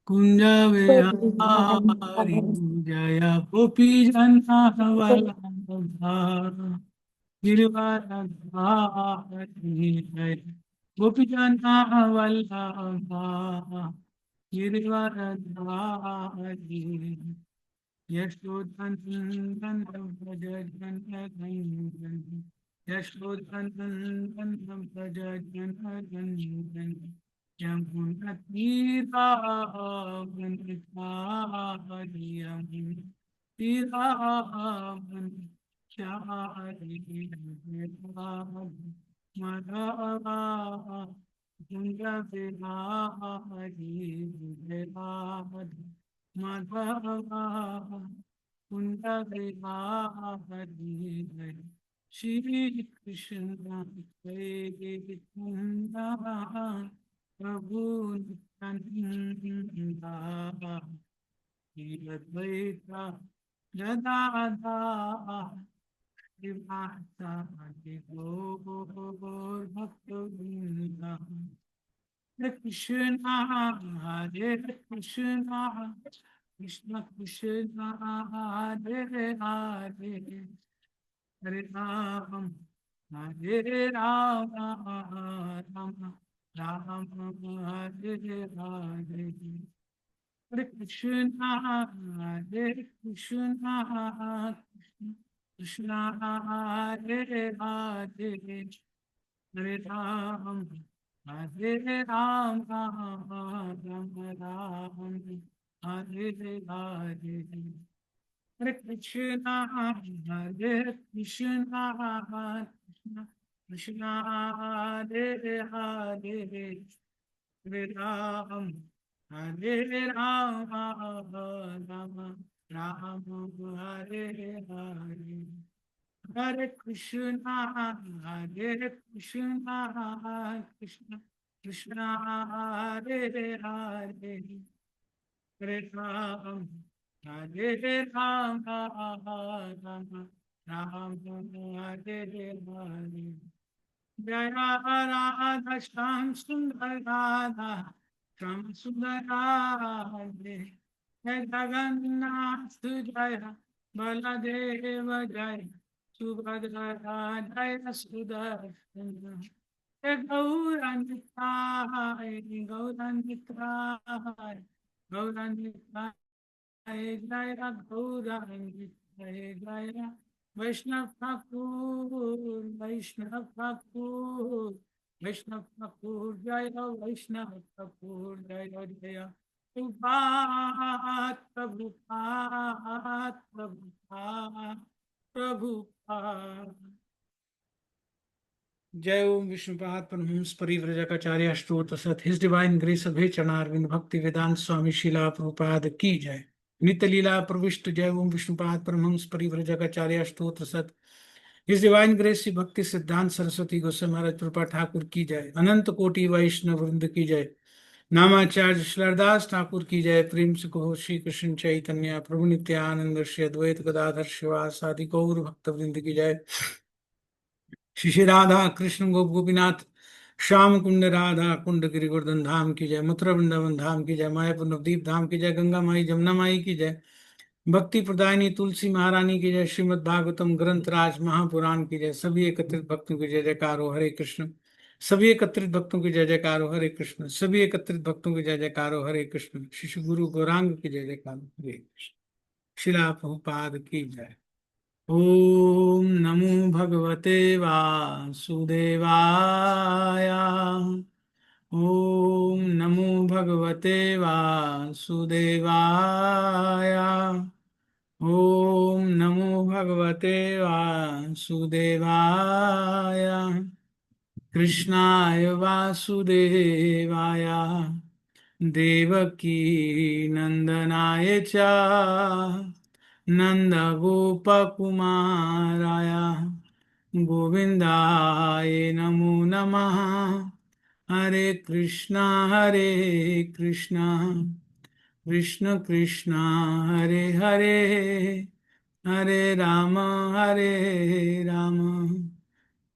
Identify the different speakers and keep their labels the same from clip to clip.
Speaker 1: कुंज विहारी जय गोपी जन गिरिवरधारी जय गोपी वल्लभा गिरिवरधारी यशोधनंदन व्रज जनकंदन यशोधनंदन व्रज जनकंदन यमुना तीरावनचारि यमुना तीरावनचारि मधवा कुंज बिहारी विराधि माधवा कुंज बिहारी श्री कृष्ण कुंद प्रभु नित्यानंदा द्वैता गदाधा श्रीवासादि गौर भक्तवृंदा Hare Krishna, Hare Krishna, Krishna Krishna, Hare Hare, Hare Ram, Hare Ram, Ram Ram, Hare Hare. Hare Krishna, Hare Krishna, Krishna Krishna, Hare Hare, Hare Ram. Hare Ram, Ram Ram, Hare Hare. Hare Krishna, Hare Krishna, Krishna Krishna, Hare Hare, Hare Ram, Hare Ram, Ram Ram, Hare Hare. Hare Krishna, Hare Krishna, Krishna Krishna, Hare Hare, Hare Ram, Hare Ram, Ram Ram, Hare Hare. Jaya Radha Shyam Sundar Radha, Shyam Sundar Radha, Jai Jagannath Jaya, Baladeva Jaya, Subhadra Jaya Sudarshan, Jai Gaurangitrai, Gaurangitrai, Gaurangitrai, Jai Gaurangitrai, Jai Vaishnav Thakur, Vaishnav Thakur, Vaishnav Thakur, Jaya Vaishnav Thakur, Jaya Jaya. Prabhupada, Prabhupada, Prabhupada, Prabhupada. जय ओम विष्णुपाद परमहंस परिव्रजकाचार्य स्तोत्र सत his divine grace अभय चरणारविंद भक्ति वेदांत स्वामी शीला प्रभुपाद की जय. नित्य लीला प्रविष्ट जय ओम विष्णुपाद परमहंस परिव्रजकाचार्य स्तोत्र सत हिज डिवाइन ग्रेस श्री भक्ति सिद्धांत सरस्वती गोस्वामी महाराज प्रभुपाद ठाकुर की जय. अनंत कोटि वैष्णव वृंद की जय. नामाचार्य श्रीदास ठाकुर की जय. प्रेम से कहो श्री कृष्ण चैतन्य प्रभु नित्यानंद श्री अद्वैत गदाधर शिवासादि गौर भक्त वृंद की जय. श्री राधा कृष्ण गोप गोपीनाथ श्याम कुंड राधा कुंड गिरि गोवर्धन धाम की जय. मथुरा वृंदावन धाम की जय. मायापुर नवदीप धाम की जय. गंगा माई जमुना माई की जय. भक्ति प्रदायिनी तुलसी महारानी की जय. श्रीमद् भागवतम ग्रंथ राज महापुराण की जय. सभी एकत्रित भक्तों की जय जयकार हो हरे कृष्ण. सभी एकत्रित भक्तों की जय जयकार हो हरे कृष्ण. सभी एकत्रित भक्तों की जय जयकार हो हरे कृष्ण. श्री गुरु गौरांग की जय जयकार हो हरे कृष्ण. शिला प्रभुपाद की जय. ओम नमो भगवते वासुदेवाय. ओम नमो भगवते वासुदेवाय. ओम नमो भगवते वासुदेवाय. कृष्णाय वासुदेवाय देवकी नंदनाय च नन्दगोपकुमाराय गोविन्दाय नमो नमः. हरे कृष्णा कृष्ण कृष्ण हरे हरे, हरे राम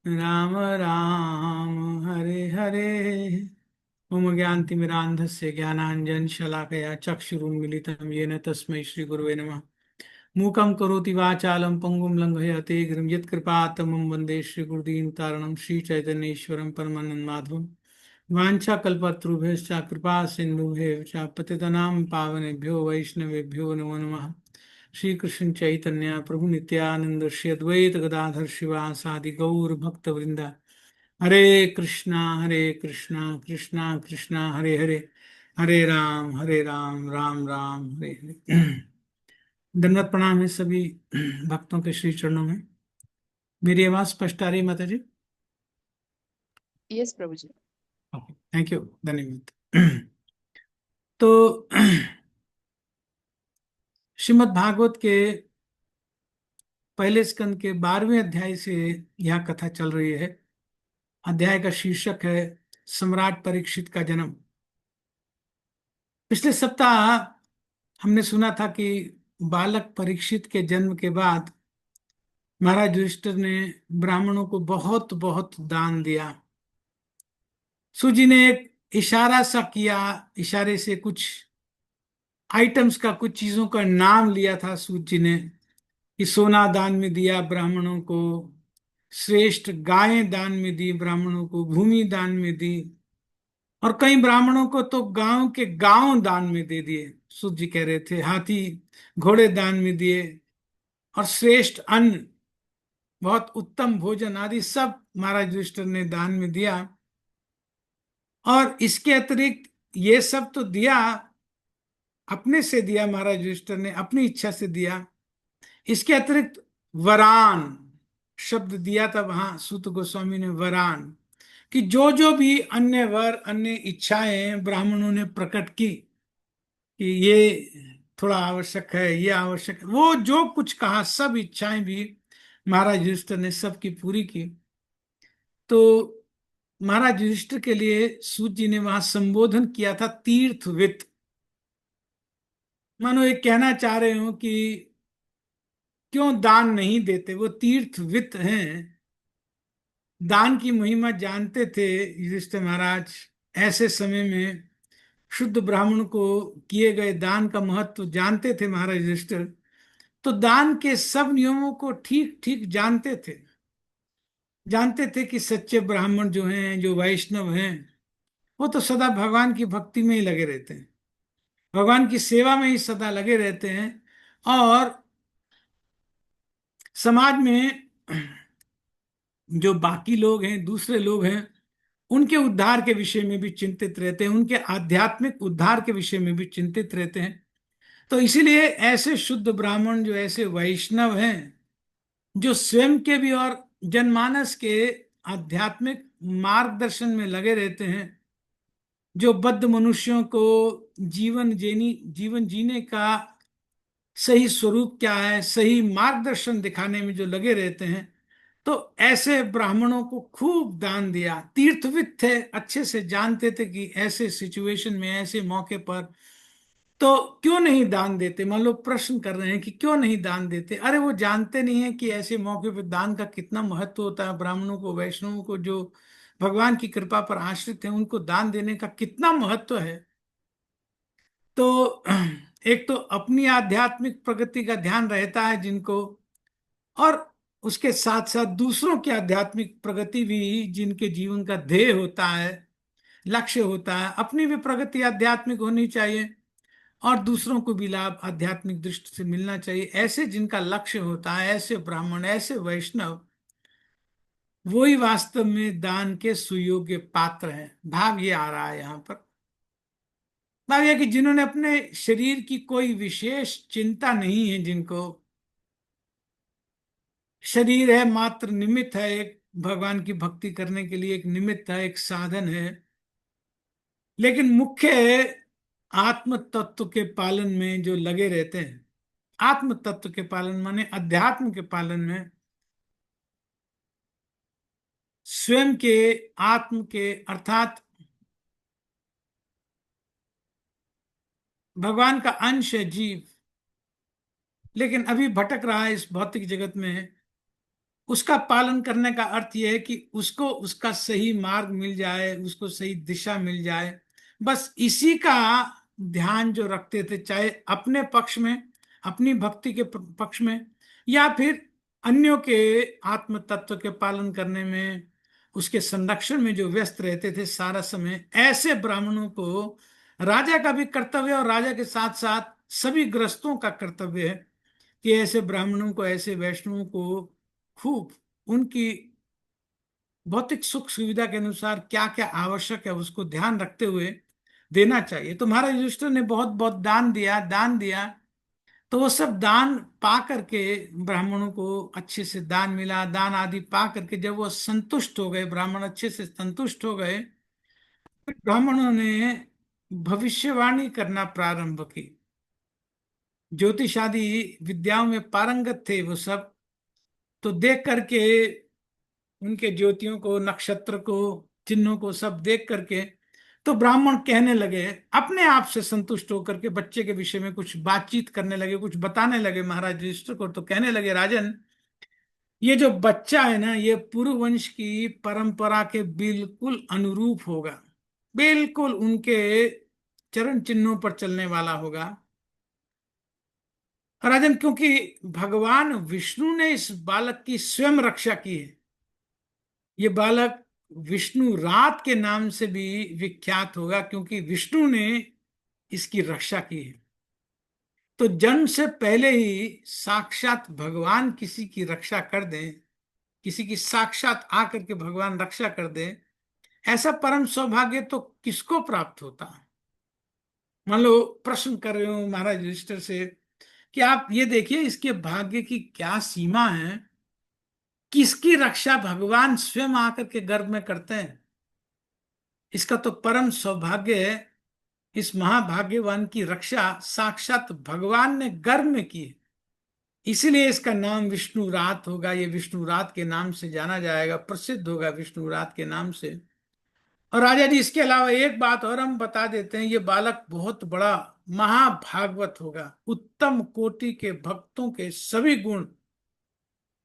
Speaker 1: राम राम हरे हरे। ओम ज्ञानतिमिरान्धस्य ज्ञानाञ्जन शलाकया चक्षुरुन्मीलितं येन तस्मै श्रीगुरवे नमः। मूकं करोति वाचालं पङ्गुं लङ्घयते गिरिं यत्कृपातमं वन्दे श्रीगुरुदीनतारणं श्रीचैतन्येश्वरं परमानन्द माधवं। वाञ्छाकल्पतरुभ्यश्च कृपा सिन्धुभ्यश्च पतितनां पावनेभ्यो वैष्णवेभ्यो नमो नमः। श्री कृष्ण चैतन्य प्रभु नित्यानंद श्री अद्वैत गदाधर शिवासादि गौर भक्त वृंदा। हरे कृष्णा कृष्णा कृष्णा हरे हरे, हरे राम राम राम हरे हरे। दंडवत प्रणाम है सभी भक्तों के श्री चरणों में। मेरी आवाज स्पष्ट आ रही है माता जी?
Speaker 2: यस प्रभु जी।
Speaker 1: थैंक यू, धन्यवाद। तो श्रीमद् भागवत के पहले स्कंद के 12वें अध्याय से यह कथा चल रही है। अध्याय का शीर्षक है सम्राट परीक्षित का जन्म। पिछले सप्ताह हमने सुना था कि बालक परीक्षित के जन्म के बाद महाराज युधिष्ठिर ने ब्राह्मणों को बहुत बहुत दान दिया। सूजी ने एक इशारा सा किया, इशारे से कुछ आइटम्स का, कुछ चीजों का नाम लिया था सूत जी ने, कि सोना दान में दिया ब्राह्मणों को, श्रेष्ठ गायें दान में दी ब्राह्मणों को, भूमि दान में दी, और कई ब्राह्मणों को तो गांव के गांव दान में दे दिए। सूत जी कह रहे थे हाथी घोड़े दान में दिए, और श्रेष्ठ अन्न, बहुत उत्तम भोजन आदि सब महाराज युधिष्ठिर ने दान में दिया। और इसके अतिरिक्त ये सब तो दिया, अपने से दिया, महाराज युधिष्ठिर ने अपनी इच्छा से दिया। इसके अतिरिक्त वरान शब्द दिया था वहां सूत गोस्वामी ने, वरान, कि जो जो भी अन्य वर अन्य इच्छाएं ब्राह्मणों ने प्रकट की कि ये थोड़ा आवश्यक है, ये आवश्यक है, वो जो कुछ कहा सब इच्छाएं भी महाराज युधिष्ठिर ने सबकी पूरी की। तो महाराज युधिष्ठिर के लिए सूत जी ने वहां संबोधन किया था तीर्थवित। मानो ये कहना चाह रहे हो कि क्यों दान नहीं देते, वो तीर्थवित हैं, दान की महिमा जानते थे युधिष्ठिर महाराज। ऐसे समय में शुद्ध ब्राह्मण को किए गए दान का महत्व जानते थे महाराज युधिष्ठिर। तो दान के सब नियमों को ठीक ठीक जानते थे। जानते थे कि सच्चे ब्राह्मण जो हैं, जो वैष्णव हैं, वो तो सदा भगवान की भक्ति में ही लगे रहते हैं, भगवान की सेवा में ही सदा लगे रहते हैं। और समाज में जो बाकी लोग हैं, दूसरे लोग हैं, उनके उद्धार के विषय में भी चिंतित रहते हैं, उनके आध्यात्मिक उद्धार के विषय में भी चिंतित रहते हैं। तो इसीलिए ऐसे शुद्ध ब्राह्मण, जो ऐसे वैष्णव हैं, जो स्वयं के भी और जनमानस के आध्यात्मिक मार्गदर्शन में लगे रहते हैं, जो बद्ध मनुष्यों को जीवन जीने का सही स्वरूप क्या है, सही मार्गदर्शन दिखाने में जो लगे रहते हैं, तो ऐसे ब्राह्मणों को खूब दान दिया। तीर्थविद थे, अच्छे से जानते थे कि ऐसे सिचुएशन में, ऐसे मौके पर तो क्यों नहीं दान देते। मान लो प्रश्न कर रहे हैं कि क्यों नहीं दान देते, अरे वो जानते नहीं है कि ऐसे मौके पर दान का कितना महत्व होता है। ब्राह्मणों को, वैष्णवों को, जो भगवान की कृपा पर आश्रित हैं, उनको दान देने का कितना महत्व है। तो एक तो अपनी आध्यात्मिक प्रगति का ध्यान रहता है जिनको, और उसके साथ साथ दूसरों की आध्यात्मिक प्रगति भी जिनके जीवन का ध्येय होता है, लक्ष्य होता है। अपनी भी प्रगति आध्यात्मिक होनी चाहिए और दूसरों को भी लाभ आध्यात्मिक दृष्टि से मिलना चाहिए। ऐसे जिनका लक्ष्य होता है, ऐसे ब्राह्मण, ऐसे वैष्णव, वो ही वास्तव में दान के सुयोग्य पात्र हैं। भाव ये आ रहा है यहाँ पर, भाव यह कि जिन्होंने अपने शरीर की कोई विशेष चिंता नहीं है, जिनको शरीर है मात्र निमित्त है, एक भगवान की भक्ति करने के लिए एक निमित्त है, एक साधन है, लेकिन मुख्य है आत्म तत्व के पालन में जो लगे रहते हैं। आत्म तत्व के पालन माने अध्यात्म के पालन में, स्वयं के, आत्म के, अर्थात भगवान का अंश है जीव, लेकिन अभी भटक रहा है इस भौतिक जगत में, उसका पालन करने का अर्थ यह है कि उसको उसका सही मार्ग मिल जाए, उसको सही दिशा मिल जाए। बस इसी का ध्यान जो रखते थे, चाहे अपने पक्ष में, अपनी भक्ति के पक्ष में, या फिर अन्यों के आत्म तत्व के पालन करने में, उसके संरक्षण में जो व्यस्त रहते थे सारा समय, ऐसे ब्राह्मणों को राजा का भी कर्तव्य, और राजा के साथ साथ सभी गृहस्थों का कर्तव्य है कि ऐसे ब्राह्मणों को, ऐसे वैष्णवों को खूब उनकी भौतिक सुख सुविधा के अनुसार क्या क्या आवश्यक है उसको ध्यान रखते हुए देना चाहिए। तो महाराज युधिष्ठिर ने बहुत बहुत दान दिया। तो वो सब दान पा करके, ब्राह्मणों को अच्छे से दान मिला, दान आदि पा करके जब वो संतुष्ट हो गए, ब्राह्मण अच्छे से संतुष्ट हो गए, फिर ब्राह्मणों ने भविष्यवाणी करना प्रारंभ की। ज्योतिष आदि विद्याओं में पारंगत थे वो सब। तो देख करके उनके ज्योतियों को, नक्षत्र को, चिन्हों को सब देख करके, तो ब्राह्मण कहने लगे, अपने आप से संतुष्ट होकर के बच्चे के विषय में कुछ बातचीत करने लगे, कुछ बताने लगे महाराज युधिष्ठिर को। तो कहने लगे, राजन, ये जो बच्चा है ना, ये पुरुवंश की परंपरा के बिल्कुल अनुरूप होगा, बिल्कुल उनके चरण चिन्हों पर चलने वाला होगा। राजन, क्योंकि भगवान विष्णु ने इस बालक की स्वयं रक्षा की है। ये बालक विष्णु रात के नाम से भी विख्यात होगा, क्योंकि विष्णु ने इसकी रक्षा की है। तो जन्म से पहले ही साक्षात भगवान किसी की रक्षा कर दें, किसी की साक्षात आकर के भगवान रक्षा कर दें, ऐसा परम सौभाग्य तो किसको प्राप्त होता है। मान लो प्रश्न कर रहे हो महाराज युधिष्ठिर से कि आप ये देखिए, इसके भाग्य की क्या सीमा है, किसकी रक्षा भगवान स्वयं आकर के गर्भ में करते हैं। इसका तो परम सौभाग्य है, इस महाभाग्यवान की रक्षा साक्षात भगवान ने गर्भ में की है। इसीलिए इसका नाम विष्णु रात होगा, ये विष्णु रात के नाम से जाना जाएगा, प्रसिद्ध होगा विष्णु रात के नाम से। और राजा जी, इसके अलावा एक बात और हम बता देते हैं, ये बालक बहुत बड़ा महाभागवत होगा, उत्तम कोटि के भक्तों के सभी गुण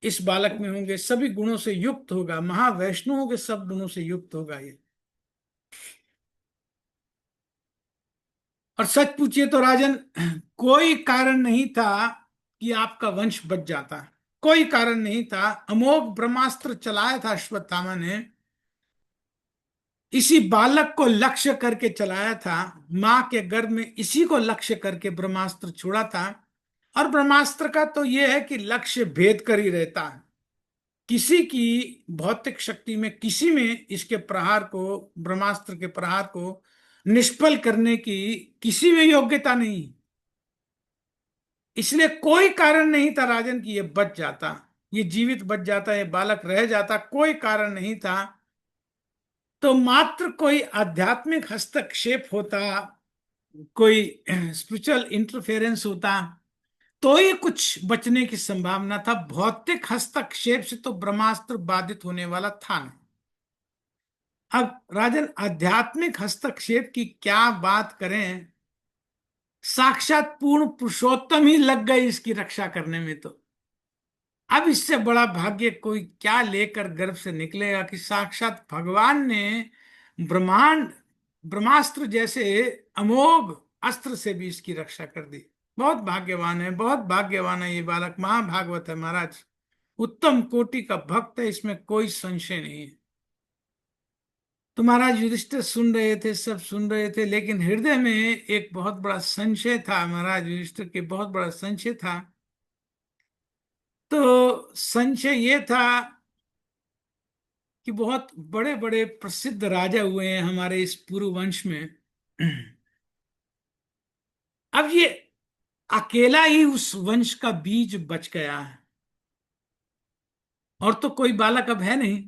Speaker 1: इस बालक में होंगे, सभी गुणों से युक्त होगा, महावैष्णवों के सब गुणों से युक्त होगा ये। और सच पूछिए तो राजन, कोई कारण नहीं था कि आपका वंश बच जाता, कोई कारण नहीं था। अमोघ ब्रह्मास्त्र चलाया था अश्वत्थामा ने, इसी बालक को लक्ष्य करके चलाया था, मां के गर्भ में इसी को लक्ष्य करके ब्रह्मास्त्र छोड़ा था। और ब्रह्मास्त्र का तो यह है कि लक्ष्य भेद कर ही रहता है, किसी की भौतिक शक्ति में, किसी में इसके प्रहार को, ब्रह्मास्त्र के प्रहार को निष्फल करने की किसी में योग्यता नहीं। इसलिए कोई कारण नहीं था राजन कि ये बच जाता, ये जीवित बच जाता, ये बालक रह जाता, कोई कारण नहीं था। तो मात्र कोई आध्यात्मिक हस्तक्षेप होता, कोई स्पिरिचुअल इंटरफेरेंस होता, तो ही कुछ बचने की संभावना था। भौतिक हस्तक्षेप से तो ब्रह्मास्त्र बाधित होने वाला था नहीं। अब राजन, आध्यात्मिक हस्तक्षेप की क्या बात करें, साक्षात पूर्ण पुरुषोत्तम ही लग गए इसकी रक्षा करने में। तो अब इससे बड़ा भाग्य कोई क्या लेकर गर्भ से निकलेगा कि साक्षात भगवान ने ब्रह्मांड, ब्रह्मास्त्र जैसे अमोघ अस्त्र से भी इसकी रक्षा कर दी। बहुत भाग्यवान है, बहुत भाग्यवान है ये बालक, महाभागवत है महाराज, उत्तम कोटि का भक्त है, इसमें कोई संशय नहीं है। तो महाराज युधिष्ठिर सुन रहे थे, सब सुन रहे थे, लेकिन हृदय में एक बहुत बड़ा संशय था, महाराज युधिष्ठिर के बहुत बड़ा संशय था। तो संशय ये था कि बहुत बड़े बड़े प्रसिद्ध राजा हुए हैं हमारे इस पूर्व वंश में, अब ये अकेला ही उस वंश का बीज बच गया है, और तो कोई बालक अब है नहीं,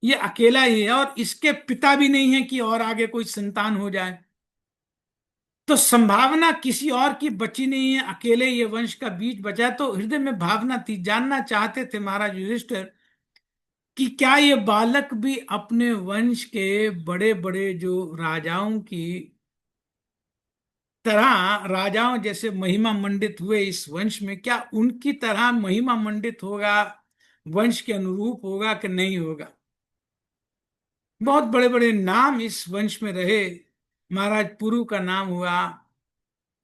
Speaker 1: ये अकेला ही है, और इसके पिता भी नहीं है कि और आगे कोई संतान हो जाए। तो संभावना किसी और की बची नहीं है, अकेले ये वंश का बीज बचा। तो हृदय में भावना थी, जानना चाहते थे महाराज युधिष्ठिर कि क्या ये बालक भी अपने वंश के बड़े बड़े जो राजाओं की तरह, राजाओं जैसे महिमा मंडित हुए इस वंश में, क्या उनकी तरह महिमा मंडित होगा, वंश के अनुरूप होगा कि नहीं होगा। बहुत बड़े बड़े नाम इस वंश में रहे। महाराज पुरु का नाम हुआ,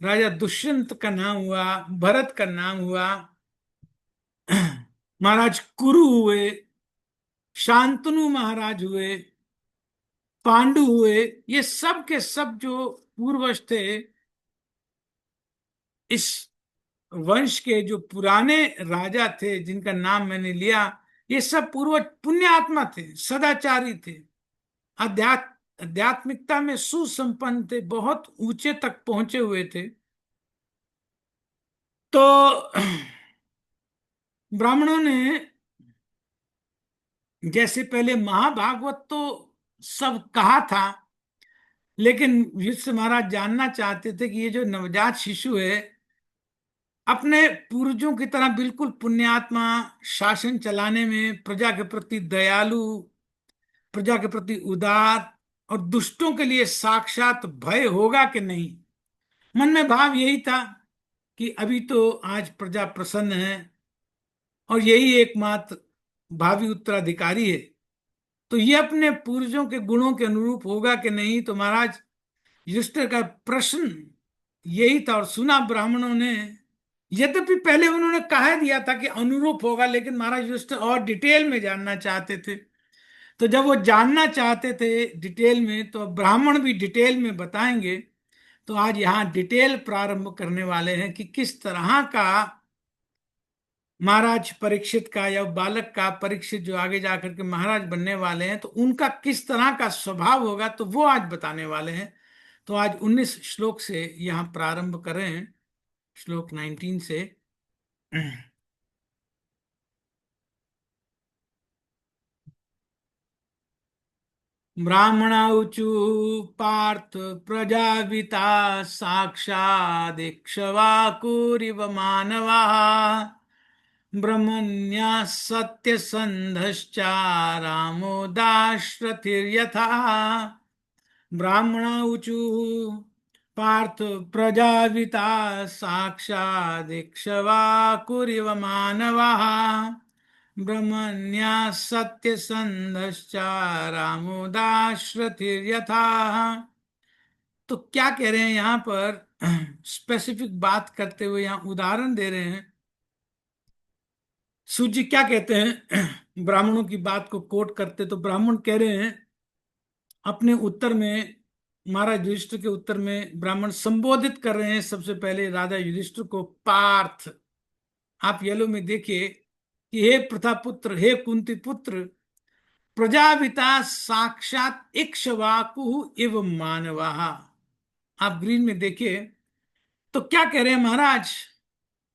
Speaker 1: राजा दुष्यंत का नाम हुआ, भरत का नाम हुआ, महाराज कुरु हुए, शांतनु महाराज हुए, पांडु हुए। ये सब के सब जो पूर्वज थे, इस वंश के जो पुराने राजा थे जिनका नाम मैंने लिया, ये सब पूर्वज पुण्यात्मा थे, सदाचारी थे, आध्यात्मिकता में सुसंपन्न थे, बहुत ऊंचे तक पहुंचे हुए थे। तो ब्राह्मणों ने, जैसे पहले महाभागवत तो सब कहा था, लेकिन युधिष्ठिर से महाराज जानना चाहते थे कि ये जो नवजात शिशु है अपने पूर्वजों की तरह बिल्कुल पुण्यात्मा, शासन चलाने में प्रजा के प्रति दयालु, प्रजा के प्रति उदार और दुष्टों के लिए साक्षात भय होगा कि नहीं। मन में भाव यही था कि अभी तो आज प्रजा प्रसन्न है और यही एकमात्र भावी उत्तराधिकारी है, तो ये अपने पूर्वजों के गुणों के अनुरूप होगा कि नहीं। तो महाराज युधिष्ठिर का प्रश्न यही था। और सुना ब्राह्मणों ने, यद्यपि पहले उन्होंने कह दिया था कि अनुरूप होगा, लेकिन महाराज युधिष्ठिर और डिटेल में जानना चाहते थे। तो जब वो जानना चाहते थे डिटेल में, तो ब्राह्मण भी डिटेल में बताएंगे। तो आज यहाँ डिटेल प्रारंभ करने वाले हैं कि किस तरह का महाराज परीक्षित का, या बालक का परीक्षित जो आगे जाकर के महाराज बनने वाले हैं, तो उनका किस तरह का स्वभाव होगा, तो वो आज बताने वाले हैं। तो आज 19 श्लोक से यहाँ प्रारंभ करें, श्लोक 19 से। ब्राह्मण ऊचु पार्थ प्रजापिता साक्षादिक्ष्वाकुरिव मानवा ब्रह्मण्या सत्यसन्धश्चा रामो दाशरथिर्यथा। ब्राह्मण ऊचु पार्थ प्रजापिता साक्षादिक्ष्वाकुरिव मानवा ब्रह्मण्या सत्यसन्धश्चा रामो दाशरथिर्यथा। तो क्या कह रहे हैं यहाँ पर, स्पेसिफिक बात करते हुए यहाँ उदाहरण दे रहे हैं। सूजी क्या कहते हैं, ब्राह्मणों की बात को कोट करते, तो ब्राह्मण कह रहे हैं अपने उत्तर में, महाराज युधिष्ठिर के उत्तर में ब्राह्मण संबोधित कर रहे हैं सबसे पहले राजा युधिष्ठिर को पार्थ। आप येलो में देखिए कि हे प्रथापुत्र, हे कुंती पुत्र, प्रजापिता साक्षात इक्ष्वाकु इव मानवाः। आप ग्रीन में देखिए तो क्या कह रहे हैं महाराज,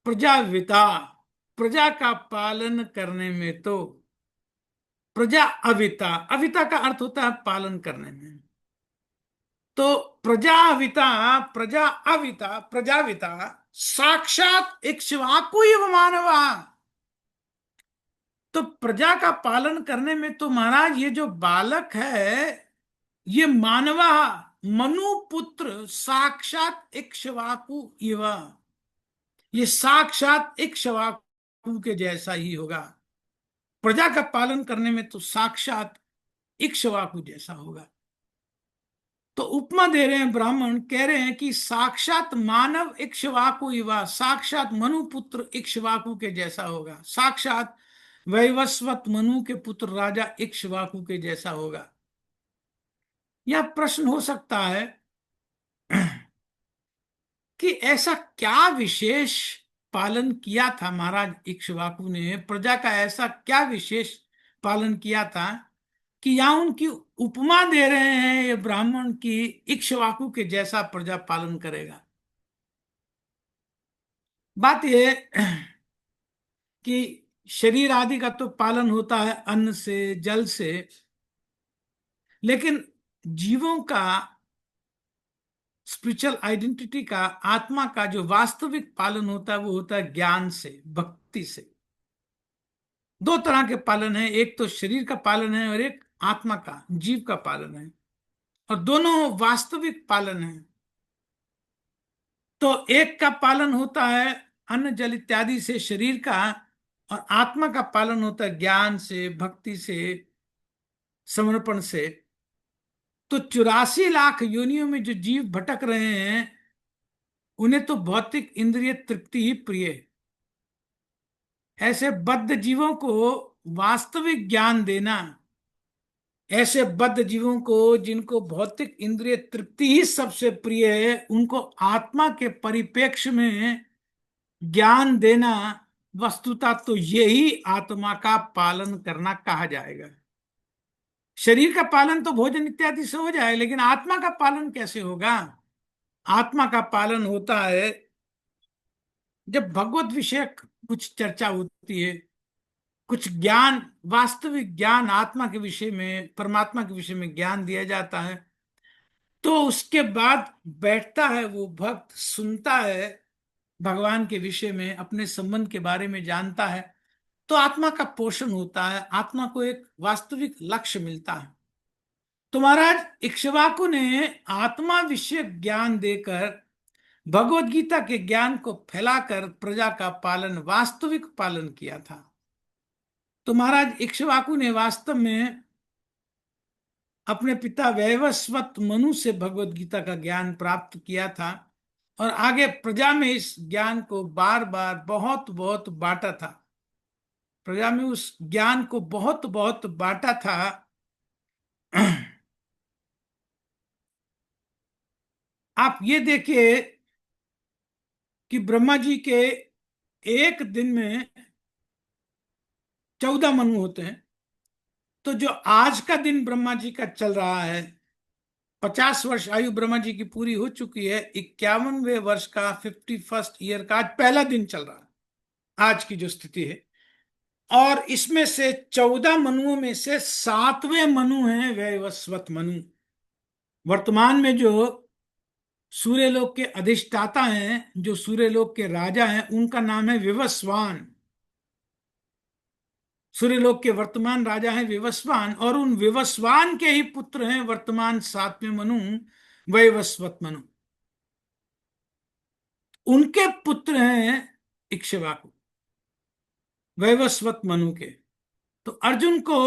Speaker 1: प्रजापिता, प्रजा का पालन करने में तो प्रजा अविता, अविता का अर्थ होता है पालन करने में। तो प्रजाविता, प्रजा अविता, प्रजाविता साक्षात इक्ष्वाकु इव मानवा। तो प्रजा का पालन करने में तो महाराज ये जो बालक है, ये मानवा, मनु पुत्र साक्षात इक्ष्वाकु इव, ये साक्षात इक्ष्वाकु के जैसा ही होगा। प्रजा का पालन करने में तो साक्षात इक्ष्वाकु जैसा होगा। तो उपमा दे रहे हैं ब्राह्मण, कह रहे हैं कि साक्षात मानव इक्ष्वाकु इवा, साक्षात मनु पुत्र इक्ष्वाकु के जैसा होगा, साक्षात वैवस्वत मनु के पुत्र राजा इक्ष्वाकु के जैसा होगा। यह प्रश्न हो सकता है कि ऐसा क्या विशेष पालन किया था महाराज इक्ष्वाकु ने, प्रजा का ऐसा क्या विशेष पालन किया था कि यहाँ उनकी उपमा दे रहे हैं ये ब्राह्मण की, इक्ष्वाकु के जैसा प्रजा पालन करेगा। बात यह कि शरीर आदि का तो पालन होता है अन्न से, जल से, लेकिन जीवों का, स्पिरिचुअल आइडेंटिटी का, आत्मा का जो वास्तविक पालन होता है वो होता है ज्ञान से, भक्ति से। दो तरह के पालन है, एक तो शरीर का पालन है और एक आत्मा का, जीव का पालन है, और दोनों वास्तविक पालन है। तो एक का पालन होता है अन्न जल इत्यादि से शरीर का, और आत्मा का पालन होता है ज्ञान से, भक्ति से, समर्पण से। तो 84 लाख योनियों में जो जीव भटक रहे हैं, उन्हें तो भौतिक इंद्रिय तृप्ति ही प्रिय है। ऐसे बद्ध जीवों को वास्तविक ज्ञान देना, ऐसे बद्ध जीवों को जिनको भौतिक इंद्रिय तृप्ति ही सबसे प्रिय है, उनको आत्मा के परिप्रेक्ष्य में ज्ञान देना, वस्तुतः तो यही आत्मा का पालन करना कहा जाएगा। शरीर का पालन तो भोजन इत्यादि से हो जाए, लेकिन आत्मा का पालन कैसे होगा? आत्मा का पालन होता है जब भगवत विषयक कुछ चर्चा होती है, कुछ ज्ञान, वास्तविक ज्ञान आत्मा के विषय में, परमात्मा के विषय में ज्ञान दिया जाता है। तो उसके बाद बैठता है वो भक्त, सुनता है, भगवान के विषय में, अपने संबंध के बारे में जानता है, तो आत्मा का पोषण होता है, आत्मा को एक वास्तविक लक्ष्य मिलता है। तो महाराज इक्ष्वाकु ने आत्मा विषय ज्ञान देकर, भगवत गीता के ज्ञान को फैलाकर प्रजा का पालन, वास्तविक पालन किया था। तो महाराज इक्ष्वाकु ने वास्तव में अपने पिता वैवस्वत मनु से भगवत गीता का ज्ञान प्राप्त किया था, और आगे प्रजा में इस ज्ञान को बार बार बहुत बहुत बांटा था। प्रजा में उस ज्ञान को बहुत बहुत बांटा था। आप ये देखिए कि ब्रह्मा जी के एक दिन में 14 मनु होते हैं। तो जो आज का दिन ब्रह्मा जी का चल रहा है, 50 वर्ष आयु ब्रह्मा जी की पूरी हो चुकी है, 51वें वर्ष का 51st ईयर का आज पहला दिन चल रहा है, आज की जो स्थिति है। और इसमें से 14 मनुओं में से 7वें मनु हैं वैवस्वत मनु। वर्तमान में जो सूर्यलोक के अधिष्ठाता हैं, जो सूर्यलोक के राजा हैं, उनका नाम है विवस्वान। सूर्यलोक के वर्तमान राजा हैं विवस्वान, और उन विवस्वान के ही पुत्र हैं वर्तमान 7वें मनु, वैवस्वत मनु। उनके पुत्र हैं इक्ष्वाकु, वैवस्वत मनु के। तो अर्जुन को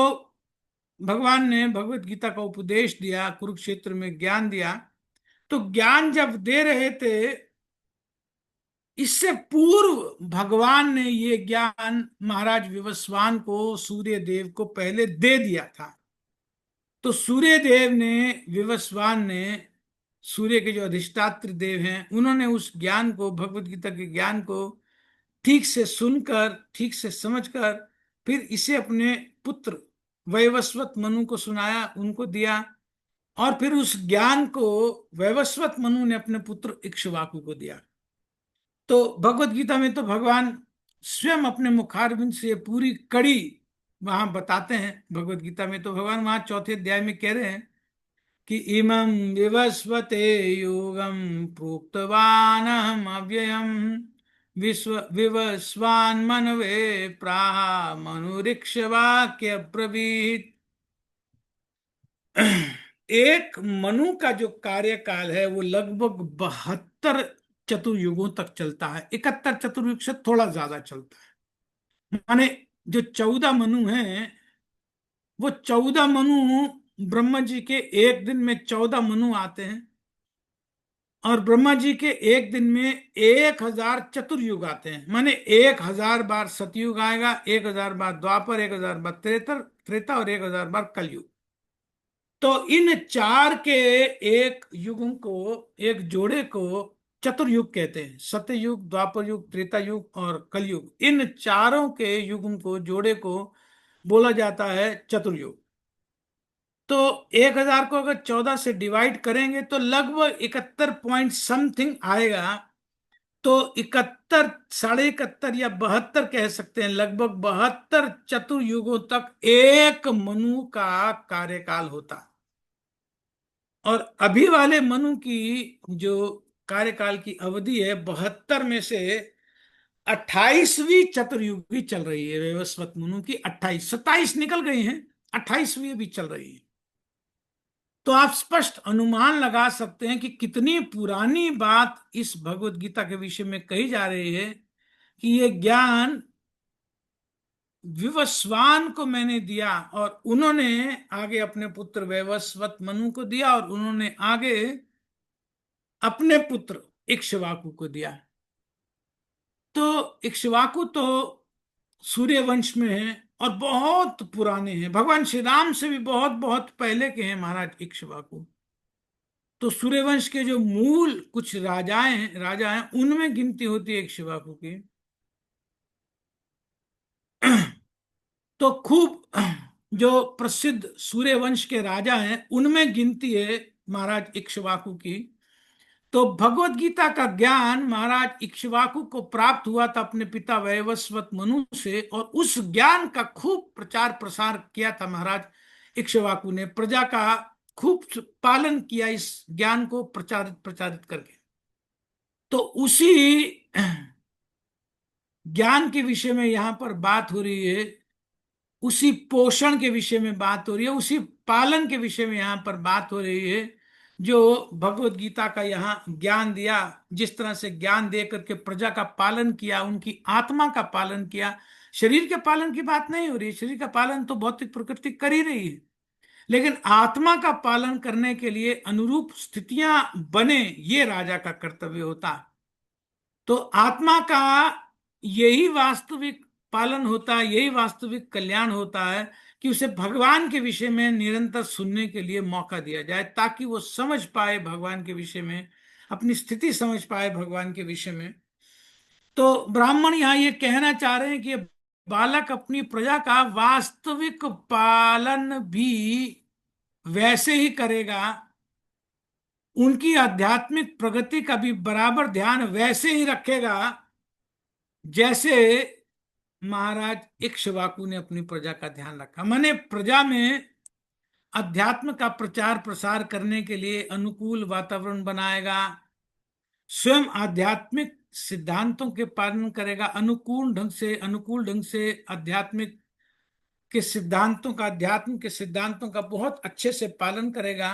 Speaker 1: भगवान ने भगवत गीता का उपदेश दिया, कुरुक्षेत्र में ज्ञान दिया। तो ज्ञान जब दे रहे थे, इससे पूर्व भगवान ने ये ज्ञान महाराज विवस्वान को, सूर्य देव को पहले दे दिया था। तो सूर्य देव ने, विवस्वान ने, सूर्य के जो अधिष्ठात्र देव हैं, उन्होंने उस ज्ञान को, भगवत गीता के ज्ञान को ठीक से सुनकर, ठीक से समझकर, फिर इसे अपने पुत्र वैवस्वत मनु को सुनाया, उनको दिया। और फिर उस ज्ञान को वैवस्वत मनु ने अपने पुत्र इक्ष्वाकु को दिया। तो भगवत गीता में तो भगवान स्वयं अपने मुखारविंद से पूरी कड़ी वहां बताते हैं। भगवत गीता में तो भगवान वहां 4थे अध्याय में कह रहे हैं कि इमं विवस्वते योगम प्रोक्तवान हम अव्ययम विश्व विवस्वान मनवे प्राह मनुरिक्ष्वाक्य ब्रवीत। एक मनु का जो कार्यकाल है वो लगभग 72 चतुर्युगों तक चलता है। 71 चतुर्युग से थोड़ा ज्यादा चलता है। माने जो 14 मनु हैं, वो 14 मनु, ब्रह्मा जी के एक दिन में 14 मनु आते हैं, और ब्रह्मा जी के एक दिन में 1000 चतुर्युग आते हैं। माने 1000 बार सतयुग आएगा, 1000 बार द्वापर, 1000 बार त्रेता त्रेता, और 1000 बार कलयुग। तो इन चार के एक युगों को, एक जोड़े को चतुर्युग कहते हैं। सतयुग, द्वापर युग, त्रेता युग और कलयुग, इन चारों के युगों को, जोड़े को बोला जाता है चतुर्युग। तो 1000 को अगर 14 से डिवाइड करेंगे तो लगभग 71 पॉइंट समथिंग आएगा। तो 71, 71.5 या 72 कह सकते हैं, लगभग 72 चतुर्युगों तक एक मनु का कार्यकाल होता। और अभी वाले मनु की जो कार्यकाल की अवधि है, 72 में से 28वीं चतुर्युगी चल रही है। वैवस्वत मनु की 28, 27 निकल गई हैं, 28वीं भी चल रही है। तो आप स्पष्ट अनुमान लगा सकते हैं कि कितनी पुरानी बात इस भगवत गीता के विषय में कही जा रही है, कि ये ज्ञान विवस्वान को मैंने दिया और उन्होंने आगे अपने पुत्र वैवस्वत मनु को दिया और उन्होंने आगे अपने पुत्र इक्ष्वाकु को दिया। तो इक्ष्वाकु तो सूर्य वंश में है और बहुत पुराने हैं, भगवान श्री राम से भी बहुत बहुत पहले के हैं महाराज इक्ष्वाकु। तो सूर्यवंश के जो मूल कुछ राजा हैं उनमें गिनती होती है इक्ष्वाकु की। तो खूब जो प्रसिद्ध सूर्यवंश के राजा हैं उनमें गिनती है महाराज इक्ष्वाकु की। तो भगवत गीता का ज्ञान महाराज इक्ष्वाकु को प्राप्त हुआ था अपने पिता वैवस्वत मनु से, और उस ज्ञान का खूब प्रचार प्रसार किया था महाराज इक्ष्वाकु ने, प्रजा का खूब पालन किया इस ज्ञान को प्रचारित प्रचारित करके। तो उसी ज्ञान के विषय में यहाँ पर बात हो रही है, उसी पोषण के विषय में बात हो रही है, उसी पालन के विषय में यहाँ पर बात हो रही है, जो भगवत गीता का यहाँ ज्ञान दिया, जिस तरह से ज्ञान दे करके प्रजा का पालन किया, उनकी आत्मा का पालन किया। शरीर के पालन की बात नहीं हो रही, शरीर का पालन तो भौतिक प्रकृति कर ही रही है, लेकिन आत्मा का पालन करने के लिए अनुरूप स्थितियां बने, ये राजा का कर्तव्य होता। तो आत्मा का यही वास्तविक पालन होता है, यही वास्तविक कल्याण होता है कि उसे भगवान के विषय में निरंतर सुनने के लिए मौका दिया जाए, ताकि वो समझ पाए भगवान के विषय में, अपनी स्थिति समझ पाए भगवान के विषय में। तो ब्राह्मण यहाँ ये कहना चाह रहे हैं कि बालक अपनी प्रजा का वास्तविक पालन भी वैसे ही करेगा, उनकी आध्यात्मिक प्रगति का भी बराबर ध्यान वैसे ही रखेगा जैसे महाराज इक्ष्वाकु ने अपनी प्रजा का ध्यान रखा। माने प्रजा में अध्यात्म का प्रचार प्रसार करने के लिए अनुकूल वातावरण बनाएगा, स्वयं आध्यात्मिक सिद्धांतों के पालन करेगा, अनुकूल ढंग से आध्यात्मिक के सिद्धांतों का, अध्यात्म के सिद्धांतों का बहुत अच्छे से पालन करेगा,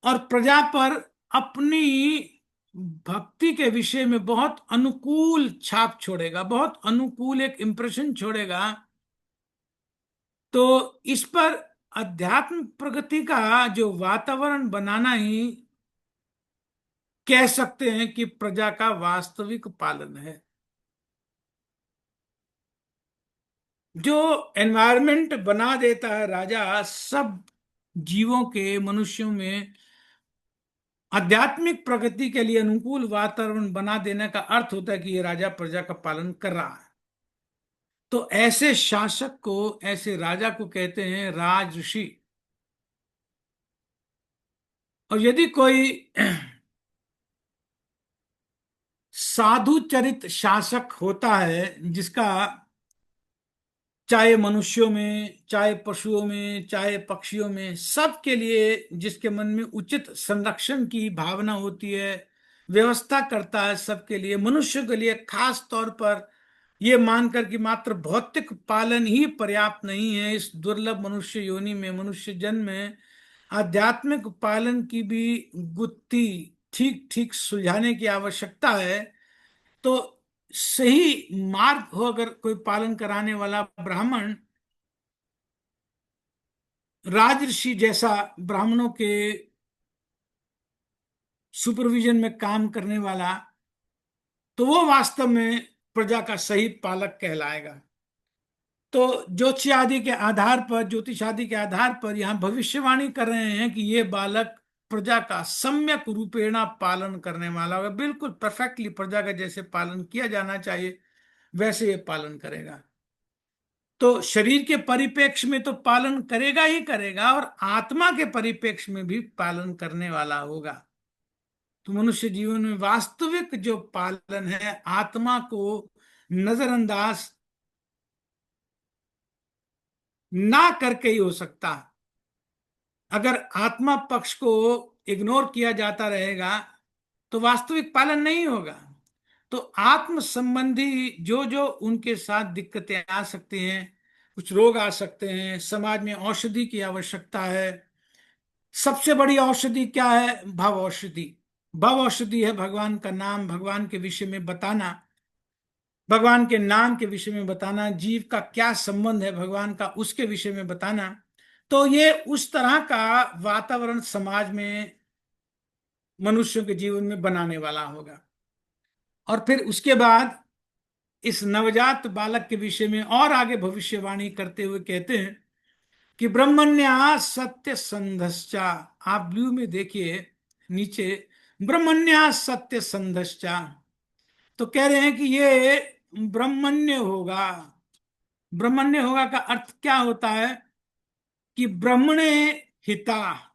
Speaker 1: और प्रजा पर अपनी भक्ति के विषय में बहुत अनुकूल छाप छोड़ेगा, बहुत अनुकूल एक इंप्रेशन छोड़ेगा। तो इस पर अध्यात्म प्रगति का जो वातावरण बनाना ही कह सकते हैं कि प्रजा का वास्तविक पालन है। जो एनवायरनमेंट बना देता है राजा सब जीवों के, मनुष्यों में आध्यात्मिक प्रगति के लिए अनुकूल वातावरण बना देने का अर्थ होता है कि ये राजा प्रजा का पालन कर रहा है। तो ऐसे शासक को, ऐसे राजा को कहते हैं राजऋषि। और यदि कोई साधु चरित शासक होता है, जिसका चाहे मनुष्यों में, चाहे पशुओं में, चाहे पक्षियों में, सबके लिए जिसके मन में उचित संरक्षण की भावना होती है, व्यवस्था करता है सबके लिए, मनुष्य के लिए खास तौर पर ये मानकर कि मात्र भौतिक पालन ही पर्याप्त नहीं है, इस दुर्लभ मनुष्य योनि में, मनुष्य जन्म में आध्यात्मिक पालन की भी गुत्थी ठीक ठीक सुलझाने की आवश्यकता है। तो सही मार्ग हो अगर कोई पालन कराने वाला ब्राह्मण, राजऋषि जैसा ब्राह्मणों के सुपरविजन में काम करने वाला, तो वो वास्तव में प्रजा का सही पालक कहलाएगा। तो ज्योतिष आदि के आधार पर यहाँ भविष्यवाणी कर रहे हैं कि ये बालक प्रजा का सम्यक रूपेणा पालन करने वाला होगा, बिल्कुल परफेक्टली प्रजा का जैसे पालन किया जाना चाहिए वैसे ये पालन करेगा। तो शरीर के परिप्रेक्ष्य में तो पालन करेगा ही करेगा, और आत्मा के परिप्रेक्ष्य में भी पालन करने वाला होगा। तो मनुष्य जीवन में वास्तविक जो पालन है, आत्मा को नजरअंदाज ना करके ही हो सकता। अगर आत्मा पक्ष को इग्नोर किया जाता रहेगा तो वास्तविक पालन नहीं होगा। तो आत्म संबंधी जो जो उनके साथ दिक्कतें आ सकती हैं, कुछ रोग आ सकते हैं, समाज में औषधि की आवश्यकता है। सबसे बड़ी औषधि क्या है? भव औषधि। भव औषधि है भगवान का नाम, भगवान के विषय में बताना। भगवान के नाम के विषय में बताना, जीव का क्या संबंध है भगवान का उसके विषय में बताना। तो ये उस तरह का वातावरण समाज में मनुष्यों के जीवन में बनाने वाला होगा। और फिर उसके बाद इस नवजात बालक के विषय में और आगे भविष्यवाणी करते हुए कहते हैं कि ब्रह्मण्या सत्य संधश्चा। आप ब्लू में देखिए नीचे, ब्रह्मण्या सत्य संधश्चा। तो कह रहे हैं कि ये ब्रह्मण्य होगा। ब्रह्मण्य होगा का अर्थ क्या होता है कि ब्रह्मणे हिता,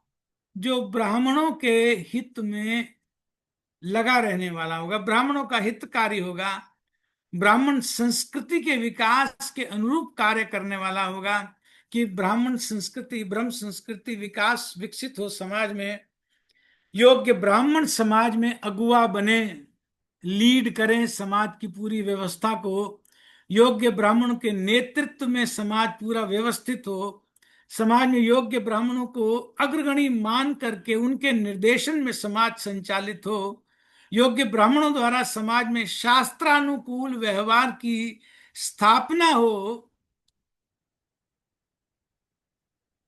Speaker 1: जो ब्राह्मणों के हित में लगा रहने वाला होगा, ब्राह्मणों का हितकारी होगा, ब्राह्मण संस्कृति के विकास के अनुरूप कार्य करने वाला होगा, कि ब्राह्मण संस्कृति, ब्रह्म संस्कृति विकास विकसित हो समाज में, योग्य ब्राह्मण समाज में अगुवा बने, लीड करें समाज की पूरी व्यवस्था को, योग्य ब्राह्मणों के नेतृत्व में समाज पूरा व्यवस्थित हो, समाज में योग्य ब्राह्मणों को अग्रगणी मान करके उनके निर्देशन में समाज संचालित हो, योग्य ब्राह्मणों द्वारा समाज में शास्त्रानुकूल व्यवहार की स्थापना हो,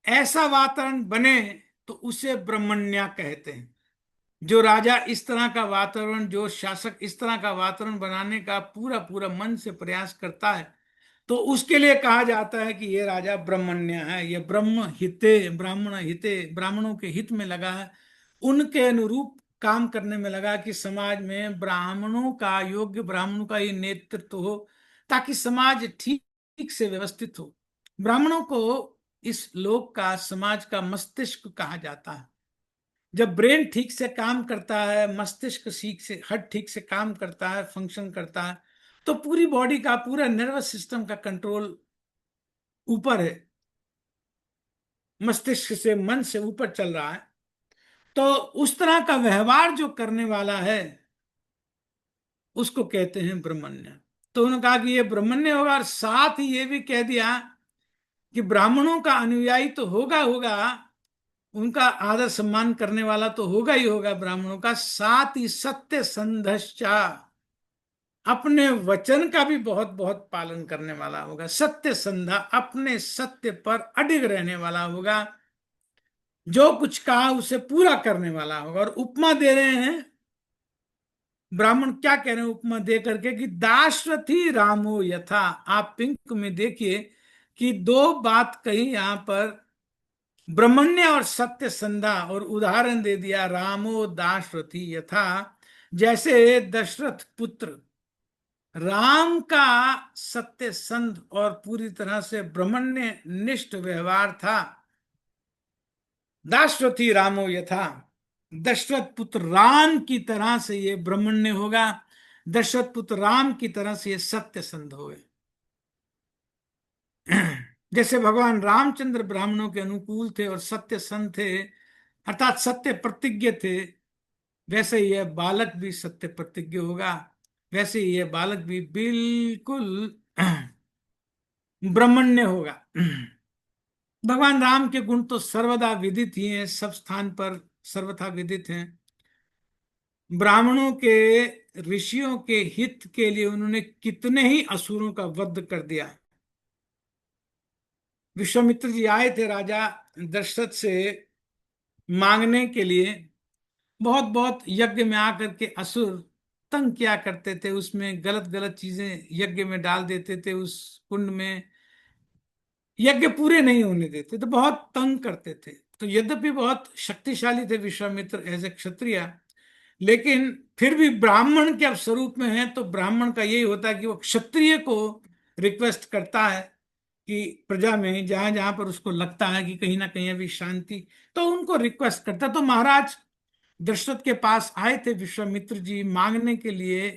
Speaker 1: ऐसा वातावरण बने तो उसे ब्रह्मण्य कहते हैं। जो राजा इस तरह का वातावरण, जो शासक इस तरह का वातावरण बनाने का पूरा पूरा मन से प्रयास करता है, तो उसके लिए कहा जाता है कि ये राजा ब्रह्मण्य है, ये ब्रह्म हिते, ब्राह्मण हिते, ब्राह्मणों के हित में लगा है, उनके अनुरूप काम करने में लगा कि समाज में ब्राह्मणों का, योग्य ब्राह्मणों का ये नेतृत्व हो ताकि समाज ठीक ठीक से व्यवस्थित हो। ब्राह्मणों को इस लोक का, समाज का मस्तिष्क कहा जाता है। जब ब्रेन ठीक से काम करता है, मस्तिष्क ठीक से, हड ठीक से काम करता है, फंक्शन करता है, तो पूरी बॉडी का, पूरा नर्वस सिस्टम का कंट्रोल ऊपर है, मस्तिष्क से, मन से ऊपर चल रहा है। तो उस तरह का व्यवहार जो करने वाला है उसको कहते हैं ब्रह्मण्य। तो उन्होंने कहा कि ये ब्रह्मण्य होगा, और साथ ही ये भी कह दिया कि ब्राह्मणों का अनुयायी तो होगा होगा, उनका आदर सम्मान करने वाला तो होगा ही होगा ब्राह्मणों का, साथ ही सत्य संधश्चा, अपने वचन का भी बहुत बहुत पालन करने वाला होगा। सत्य संधा, अपने सत्य पर अडिग रहने वाला होगा, जो कुछ कहा उसे पूरा करने वाला होगा। और उपमा दे रहे हैं ब्राह्मण, क्या कह रहे हैं उपमा दे करके कि दाशरथी रामो यथा। आप पिंक में देखिए कि दो बात कही यहां पर, ब्रह्मण्य और सत्य संधा, और उदाहरण दे दिया रामो दाशरथी यथा। जैसे दशरथ पुत्र राम का सत्य संध और पूरी तरह से ब्रह्मण्य निष्ठ व्यवहार था, दाशरथी रामो यथा, दशरथ पुत्र राम की तरह से ये ब्रह्मण्य होगा, दशरथ पुत्र राम की तरह से ये सत्य संध होगा। जैसे भगवान रामचंद्र ब्राह्मणों के अनुकूल थे और सत्य संत थे, अर्थात सत्य प्रतिज्ञ थे, वैसे ही यह बालक भी सत्य प्रतिज्ञ होगा, वैसे ही यह बालक भी बिल्कुल ब्रह्मण्य होगा। भगवान राम के गुण तो सर्वदा विदित ही हैं, सब स्थान पर सर्वथा विदित हैं। ब्राह्मणों के, ऋषियों के हित के लिए उन्होंने कितने ही असुरों का वध कर दिया। विश्वामित्र जी आए थे राजा दशरथ से मांगने के लिए, बहुत बहुत यज्ञ में आकर के असुर तंग किया करते थे, उसमें गलत गलत चीजें यज्ञ में डाल देते थे, उस कुंड में यज्ञ पूरे नहीं होने देते, तो बहुत तंग करते थे। तो यद्यपि बहुत शक्तिशाली थे विश्वामित्र एज ए क्षत्रिय, लेकिन फिर भी ब्राह्मण के अब स्वरूप में है, तो ब्राह्मण का यही होता है कि वो क्षत्रिय को रिक्वेस्ट करता है कि प्रजा में जहां जहां पर उसको लगता है कि कहीं ना कहीं अभी शांति, तो उनको रिक्वेस्ट करता। तो महाराज दशरथ के पास आए थे विश्वामित्र जी मांगने के लिए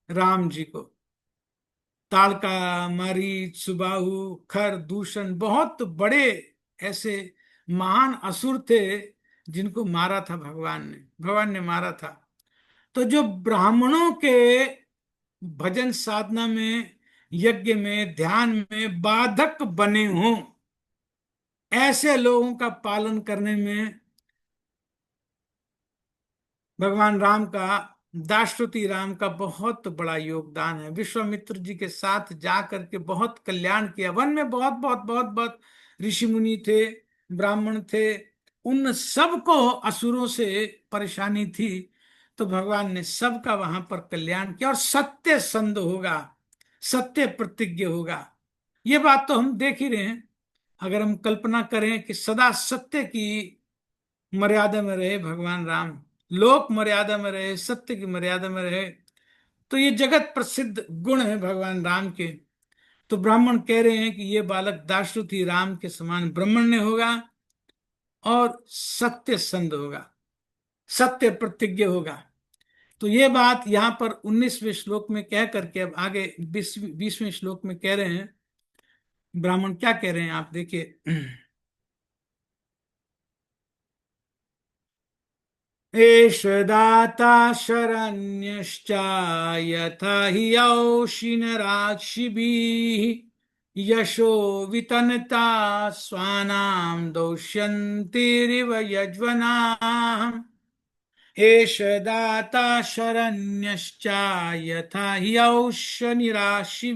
Speaker 1: राम जी को। ताड़का, मारीच, सुबाहु, खर, दूषण, बहुत बड़े ऐसे महान असुर थे जिनको मारा था भगवान ने मारा था। तो जो ब्राह्मणों के भजन साधना में, यज्ञ में, ध्यान में बाधक बने हों, ऐसे लोगों का पालन करने में भगवान राम का दाशरथी राम का बहुत बड़ा योगदान है। विश्वामित्र जी के साथ जा करके बहुत कल्याण किया। वन में बहुत बहुत बहुत बहुत ऋषि मुनि थे, ब्राह्मण थे, उन सबको असुरों से परेशानी थी, तो भगवान ने सबका वहां पर कल्याण किया। और सत्य संध होगा, सत्य प्रतिज्ञ होगा, ये बात तो हम देख ही रहे हैं। अगर हम कल्पना करें कि सदा सत्य की मर्यादा में रहे भगवान राम, लोक मर्यादा में रहे, सत्य की मर्यादा में रहे, तो ये जगत प्रसिद्ध गुण है भगवान राम के। तो ब्राह्मण कह रहे हैं कि ये बालक दाशरथी राम के समान ब्रह्मण्य होगा और सत्य संध होगा, सत्य प्रतिज्ञ होगा। तो ये बात यहाँ पर 19वें श्लोक में कह करके अब आगे 20वें श्लोक में कह रहे हैं। ब्राह्मण क्या कह रहे हैं आप देखिए। एष दाता शरण्यश्च यथा हि औशिनराक्षिभिः यशो वितनता स्वानां दौष्यन्तिरिव यज्वनाः। एष दाता शरण्यश्च यथा हि औषनिराशिभिः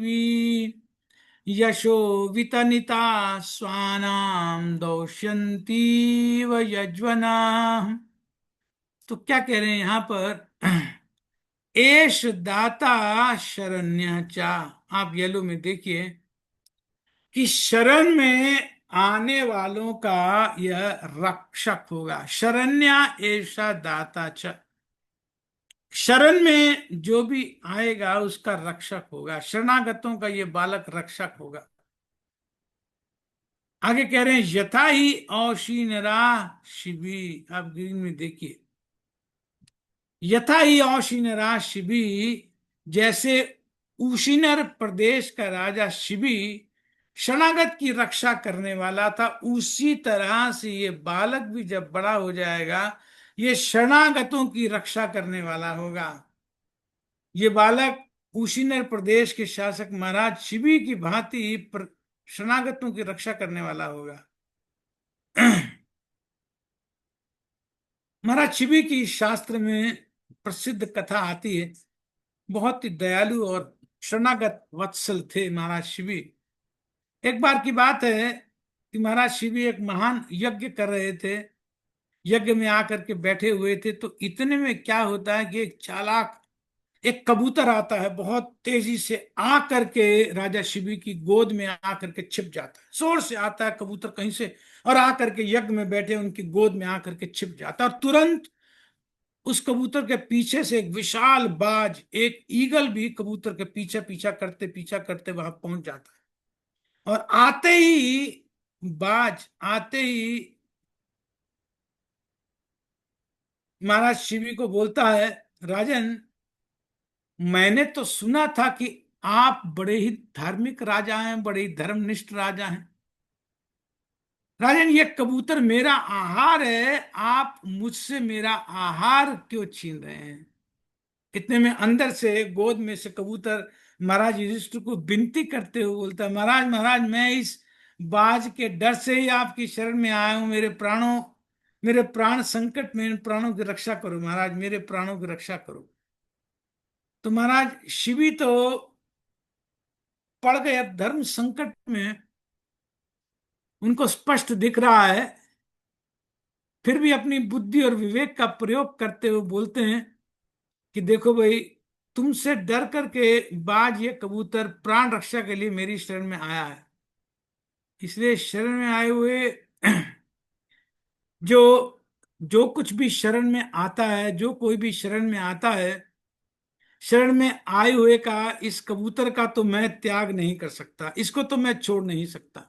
Speaker 1: यशो वितनिता स्वानां दौष्यन्तीव यज्वनाः। तो क्या कह रहे हैं यहां पर। एष दाता शरण्य चा, आप येलो में देखिए कि शरण में आने वालों का यह रक्षक होगा। शरण्या ऐसा दाता च, शरण में जो भी आएगा उसका रक्षक होगा। शरणागतों का ये बालक रक्षक होगा। आगे कह रहे हैं यथा ही औशीनरा शिबी, आप ग्रीन में देखिए, यथा ही औशीनरा शिबी, जैसे उशीनर प्रदेश का राजा शिबी शरणागत की रक्षा करने वाला था, उसी तरह से ये बालक भी जब बड़ा हो जाएगा ये शरणागतों की रक्षा करने वाला होगा। ये बालक उशीनर प्रदेश के शासक महाराज शिबी की भांति शरणागतों की रक्षा करने वाला होगा। महाराज शिबी की शास्त्र में प्रसिद्ध कथा आती है। बहुत ही दयालु और शरणागत वत्सल थे महाराज शिबी। एक बार की बात है कि महाराज शिबी एक महान यज्ञ कर रहे थे। यज्ञ में आकर के बैठे हुए थे, तो इतने में क्या होता है कि एक चालाक एक कबूतर आता है, बहुत तेजी से आ करके राजा शिबी की गोद में आ करके छिप जाता है। जोर से आता है कबूतर कहीं से और आ करके यज्ञ में बैठे उनकी गोद में आ करके छिप जाता है। और तुरंत उस कबूतर के पीछे से एक विशाल बाज, एक ईगल भी कबूतर के पीछे पीछा करते वहां पहुंच जाता है। और आते ही बाज आते ही महाराज शिवी को बोलता है, राजन, मैंने तो सुना था कि आप बड़े ही धार्मिक राजा हैं, बड़े ही धर्मनिष्ठ राजा हैं। राजन, ये कबूतर मेरा आहार है, आप मुझसे मेरा आहार क्यों छीन रहे हैं। इतने में अंदर से गोद में से कबूतर महाराज युधिष्ठिर को विनती करते हुए बोलता है, महाराज महाराज, मैं इस बाज के डर से ही आपकी शरण में आया हूं। मेरे प्राण संकट में, इन प्राणों की रक्षा करो महाराज, मेरे प्राणों की रक्षा करो। तो महाराज शिवी तो पड़ गए अब धर्म संकट में, उनको स्पष्ट दिख रहा है, फिर भी अपनी बुद्धि और विवेक का प्रयोग करते हुए बोलते हैं कि देखो भाई, तुमसे डर करके बाज ये कबूतर प्राण रक्षा के लिए मेरी शरण में आया है। इसलिए शरण में आए हुए जो जो कुछ भी शरण में आता है, जो कोई भी शरण में आता है, शरण में आए हुए का, इस कबूतर का तो मैं त्याग नहीं कर सकता, इसको तो मैं छोड़ नहीं सकता।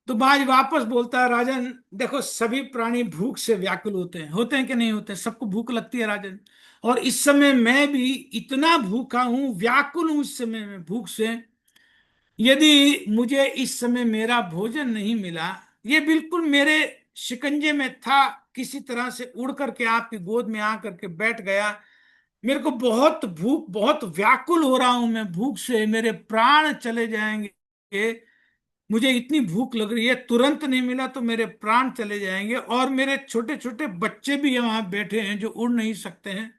Speaker 1: तो बाज वापस बोलता है, राजन देखो, सभी प्राणी भूख से व्याकुल होते हैं कि नहीं होते, सबको भूख लगती है राजन। और इस समय मैं भी इतना भूखा हूं, व्याकुल हूं इस समय में भूख से। यदि मुझे इस समय मेरा भोजन नहीं मिला, ये बिल्कुल मेरे शिकंजे में था, किसी तरह से उड़ करके आपकी गोद में आकर के बैठ गया, मेरे को बहुत भूख, बहुत व्याकुल हो रहा हूं मैं भूख से, मेरे प्राण चले जाएंगे, मुझे इतनी भूख लग रही है, तुरंत नहीं मिला तो मेरे प्राण चले जाएंगे। और मेरे छोटे छोटे बच्चे भी वहां बैठे हैं जो उड़ नहीं सकते हैं।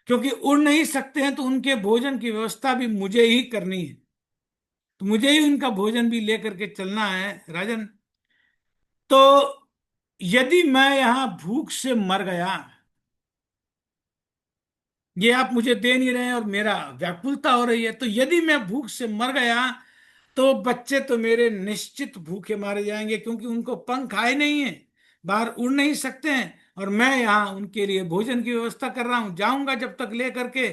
Speaker 1: क्योंकि उड़ नहीं सकते हैं तो उनके भोजन की व्यवस्था भी मुझे ही करनी है, तो मुझे ही उनका भोजन भी लेकर के चलना है राजन। तो यदि मैं यहां भूख से मर गया, ये आप मुझे दे नहीं रहे हैं और मेरा व्याकुलता हो रही है, तो यदि मैं भूख से मर गया तो बच्चे तो मेरे निश्चित भूखे मारे जाएंगे, क्योंकि उनको पंख आए नहीं है, बाहर उड़ नहीं सकते हैं, और मैं यहाँ उनके लिए भोजन की व्यवस्था कर रहा हूं। जाऊंगा जब तक ले करके,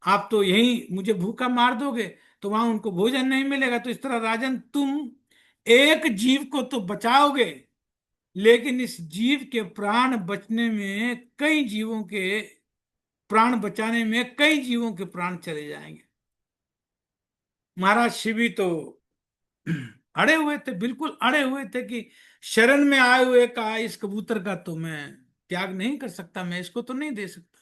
Speaker 1: आप तो यहीं मुझे भूखा मार दोगे, तो वहां उनको भोजन नहीं मिलेगा। तो इस तरह राजन, तुम एक जीव को तो बचाओगे, लेकिन इस जीव के प्राण बचने में कई जीवों के प्राण बचाने में कई जीवों के प्राण चले जाएंगे। महाराज शिवी तो अड़े हुए थे, बिल्कुल अड़े हुए थे कि शरण में आए हुए का इस कबूतर का तो मैं त्याग नहीं कर सकता, मैं इसको तो नहीं दे सकता।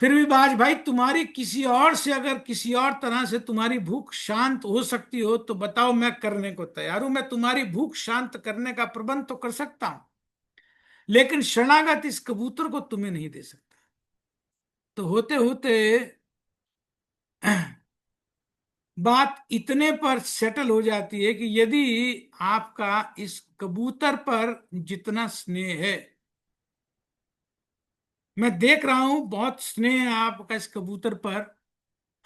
Speaker 1: फिर भी बाज भाई, तुम्हारी किसी और से अगर किसी और तरह से तुम्हारी भूख शांत हो सकती हो तो बताओ, मैं करने को तैयार हूं। मैं तुम्हारी भूख शांत करने का प्रबंध तो कर सकता हूं, लेकिन शरणागत इस कबूतर को तुम्हें नहीं दे सकता। तो होते होते बात इतने पर सेटल हो जाती है कि यदि आपका इस कबूतर पर जितना स्नेह है, मैं देख रहा हूं बहुत स्नेह है आपका इस कबूतर पर,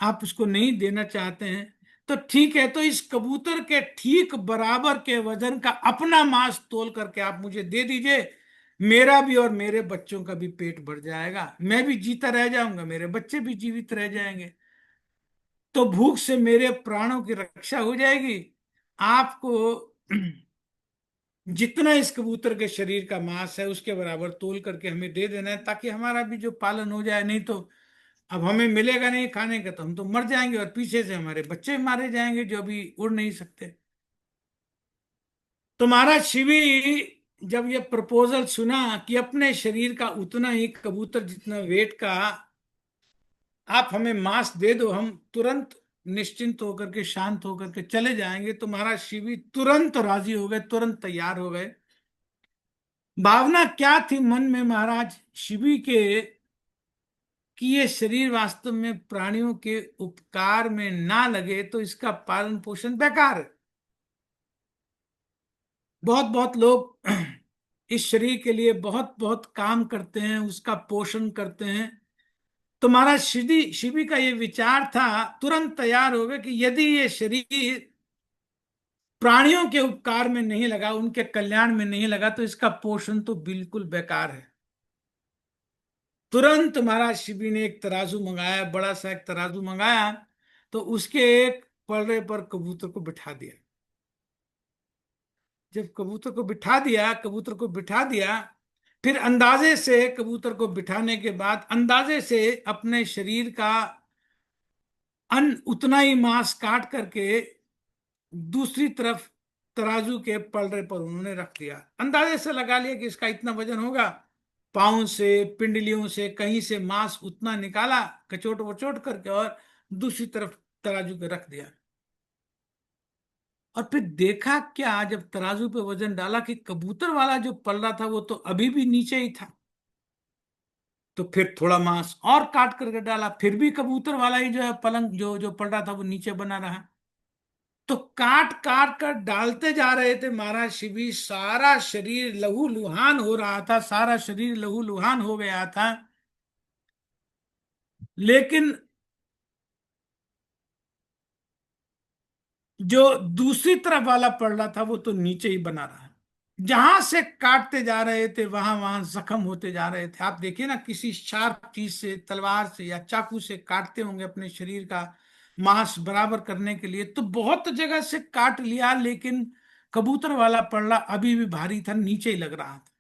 Speaker 1: आप उसको नहीं देना चाहते हैं, तो ठीक है, तो इस कबूतर के ठीक बराबर के वजन का अपना मांस तोल करके आप मुझे दे दीजिए। मेरा भी और मेरे बच्चों का भी पेट भर जाएगा, मैं भी जीता रह जाऊंगा, मेरे बच्चे भी जीवित रह जाएंगे, तो भूख से मेरे प्राणों की रक्षा हो जाएगी। आपको जितना इस कबूतर के शरीर का मांस है उसके बराबर तोल करके हमें दे देना है, ताकि हमारा भी जो पालन हो जाए। नहीं तो अब हमें मिलेगा नहीं खाने का, तो हम तो मर जाएंगे और पीछे से हमारे बच्चे मारे जाएंगे जो अभी उड़ नहीं सकते। तो महाराज शिवी जब ये प्रपोजल सुना कि अपने शरीर का उतना ही कबूतर जितना वेट का आप हमें मांस दे दो, हम तुरंत निश्चिंत होकर के शांत होकर के चले जाएंगे, तो महाराज शिवी तुरंत राजी हो गए, तुरंत तैयार हो गए। भावना क्या थी मन में महाराज शिवी के, कि ये शरीर वास्तव में प्राणियों के उपकार में ना लगे तो इसका पालन पोषण बेकार है। बहुत बहुत लोग इस शरीर के लिए बहुत बहुत काम करते हैं, उसका पोषण करते हैं। तो महाराज शिवी शिवी का ये विचार था, तुरंत तैयार हो गए कि यदि ये शरीर प्राणियों के उपकार में नहीं लगा, उनके कल्याण में नहीं लगा, तो इसका पोषण तो बिल्कुल बेकार है। तुरंत महाराज शिवी ने एक तराजू मंगाया, बड़ा सा एक तराजू मंगाया, तो उसके एक पलड़े पर कबूतर को बिठा दिया। जब कबूतर को बिठा दिया, फिर अंदाजे से कबूतर को बिठाने के बाद अंदाजे से अपने शरीर का अन उतना ही मांस काट करके दूसरी तरफ तराजू के पलड़े पर उन्होंने रख दिया। अंदाजे से लगा लिया कि इसका इतना वजन होगा, पाँव से पिंडलियों से कहीं से मांस उतना निकाला कचोट वचोट करके, और दूसरी तरफ तराजू पे रख दिया। और फिर देखा क्या, जब तराजू पे वजन डाला कि कबूतर वाला जो पलड़ा था वो तो अभी भी नीचे ही था। तो फिर थोड़ा मांस और काट करके डाला, फिर भी कबूतर वाला ही जो है पलंग जो जो पलड़ा था वो नीचे बना रहा। तो काट काट कर डालते जा रहे थे महाराज शिवी, सारा शरीर लहू लुहान हो रहा था, सारा शरीर लहू लुहान हो गया था, लेकिन जो दूसरी तरफ वाला पलड़ा था वो तो नीचे ही बना रहा। जहां से काटते जा रहे थे वहां वहां जख्म होते जा रहे थे। आप देखिए ना, किसी शार्प चीज से, तलवार से या चाकू से काटते होंगे अपने शरीर का मांस बराबर करने के लिए, तो बहुत जगह से काट लिया, लेकिन कबूतर वाला पलड़ा अभी भी भारी था, नीचे ही लग रहा था।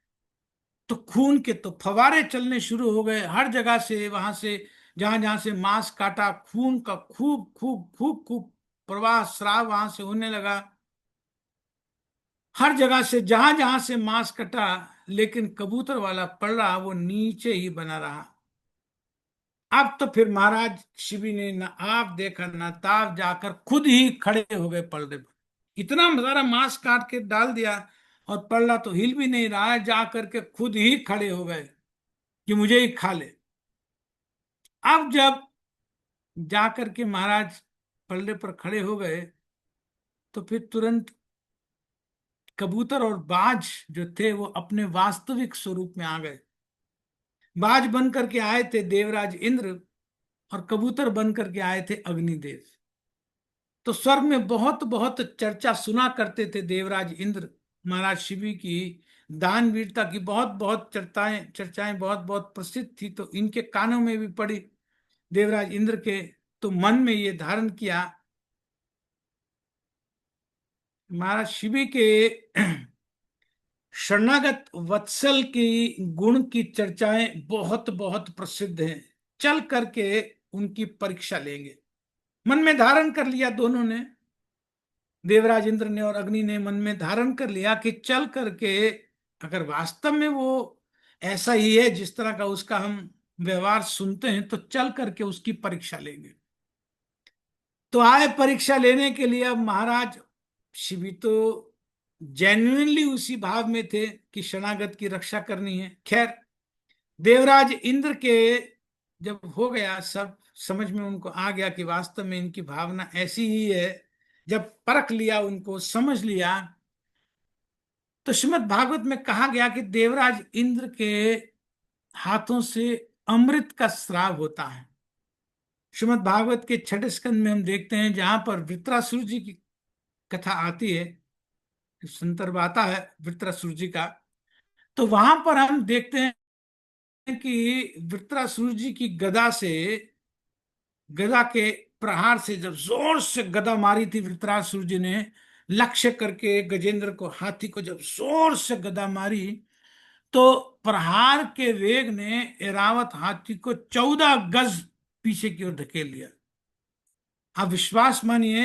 Speaker 1: तो खून के तो फवारे चलने शुरू हो गए हर जगह से, वहां से जहां जहां से मांस काटा, खून का खूब खूब खूब खूब प्रवाह स्राव वहां से होने लगा। हर जगह से जहां जहां से मांस कटा, लेकिन कबूतर वाला पलड़ा वो नीचे ही बना रहा। अब तो फिर महाराज शिवी ने ना आप देखा ना ताप, जाकर खुद ही खड़े हो गए पलड़े पर। इतना सारा मांस काट के डाल दिया और पलड़ा तो हिल भी नहीं रहा है, जा करके खुद ही खड़े हो गए कि मुझे ही खा ले। अब जब जाकर के महाराज पल्ले पर खड़े हो गए तो फिर तुरंत कबूतर और बाज जो थे वो अपने वास्तविक स्वरूप में आ गए। बाज बन करके आए थे देवराज इंद्र और कबूतर बन करके आए थे अग्निदेव। तो स्वर्ग में बहुत बहुत चर्चा सुना करते थे देवराज इंद्र महाराज शिव की दान वीरता की, बहुत बहुत चर्चाएं चर्चाएं बहुत बहुत प्रसिद्ध थी। तो इनके कानों में भी पड़ी देवराज इंद्र के, तो मन में ये धारण किया महाराज शिव के शरणागत वत्सल की गुण की चर्चाएं बहुत बहुत प्रसिद्ध हैं। चल करके उनकी परीक्षा लेंगे। मन में धारण कर लिया दोनों ने, देवराज इंद्र ने और अग्नि ने मन में धारण कर लिया कि चल करके अगर वास्तव में वो ऐसा ही है जिस तरह का उसका हम व्यवहार सुनते हैं तो चल करके उसकी परीक्षा लेंगे। तो आए परीक्षा लेने के लिए। अब महाराज शिव तो जेन्युइनली उसी भाव में थे कि शरणागत की रक्षा करनी है। खैर, देवराज इंद्र के जब हो गया सब समझ में, उनको आ गया कि वास्तव में इनकी भावना ऐसी ही है, जब परख लिया, उनको समझ लिया, तो श्रीमद् भागवत में कहा गया कि देवराज इंद्र के हाथों से अमृत का स्राव होता है। श्रीमद् भागवत के छठे स्कंद में हम देखते हैं, जहां पर वृत्रासुर जी की कथा आती है, संदर्भ आता है वृत्रासुर जी का, तो वहां पर हम देखते हैं कि वृत्रासुर जी की गदा से, गदा के प्रहार से जब जोर से गदा मारी थी वृत्रासुर जी ने, लक्ष्य करके गजेंद्र को, हाथी को जब जोर से गदा मारी, तो प्रहार के वेग ने एरावत हाथी को 14 गज पीछे की ओर धकेल लिया। आप विश्वास मानिए,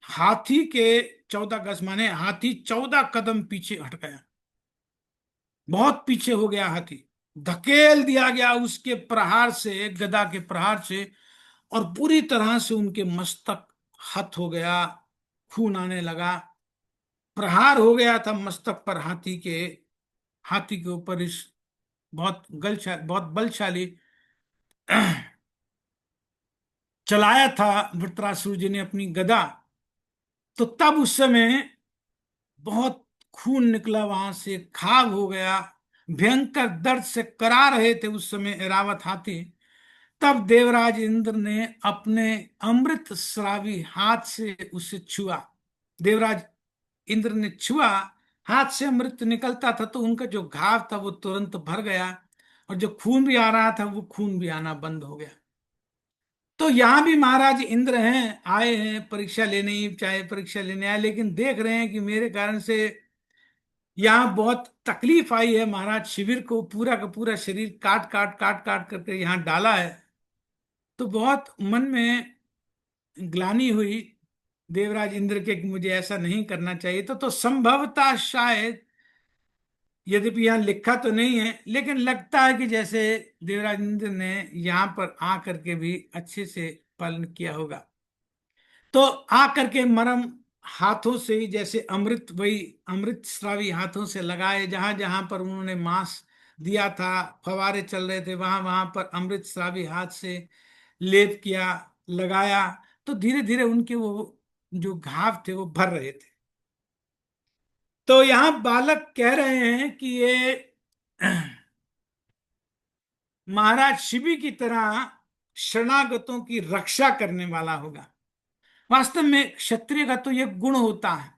Speaker 1: हाथी के 14 गज माने हाथी 14 कदम पीछे हट गया, बहुत पीछे हो गया हाथी, धकेल दिया गया उसके प्रहार से, गदा के प्रहार से, और पूरी तरह से उनके मस्तक हत हो गया, खून आने लगा। प्रहार हो गया था मस्तक पर हाथी के ऊपर इस बहुत बलशाली चलाया था वृत्रासुर जी ने अपनी गदा। तो तब उस समय बहुत खून निकला, वहां से खाग हो गया, भयंकर दर्द से करा रहे थे उस समय एरावत हाथी। तब देवराज इंद्र ने अपने अमृत स्रावी हाथ से उसे छुआ। देवराज इंद्र ने छुआ, हाथ से अमृत निकलता था, तो उनका जो घाव था वो तुरंत भर गया, और जो खून भी आ रहा था वो खून भी आना बंद हो गया। तो यहां भी महाराज इंद्र हैं, आए हैं परीक्षा लेने, ही चाहे परीक्षा लेने आए, लेकिन देख रहे हैं कि मेरे कारण से यहाँ बहुत तकलीफ आई है। महाराज शिविर को पूरा का पूरा शरीर काट काट काट काट करके यहाँ डाला है। तो बहुत मन में ग्लानि हुई देवराज इंद्र के कि मुझे ऐसा नहीं करना चाहिए। तो संभवतः शायद, यद्यपि यहाँ लिखा तो नहीं है, लेकिन लगता है कि जैसे देवराज इंद्र ने यहाँ पर आ करके भी अच्छे से पालन किया होगा। तो आ करके मरम हाथों से ही, जैसे अमृत, वही अमृत स्रावी हाथों से लगाए, जहां जहां पर उन्होंने मांस दिया था, फवारे चल रहे थे, वहां वहां पर अमृत स्रावी हाथ से लेप किया, लगाया। तो धीरे धीरे उनके वो जो घाव थे वो भर रहे थे। तो यहाँ बालक कह रहे हैं कि ये महाराज शिवी की तरह शरणागतों की रक्षा करने वाला होगा। वास्तव में क्षत्रिय का तो यह गुण होता है,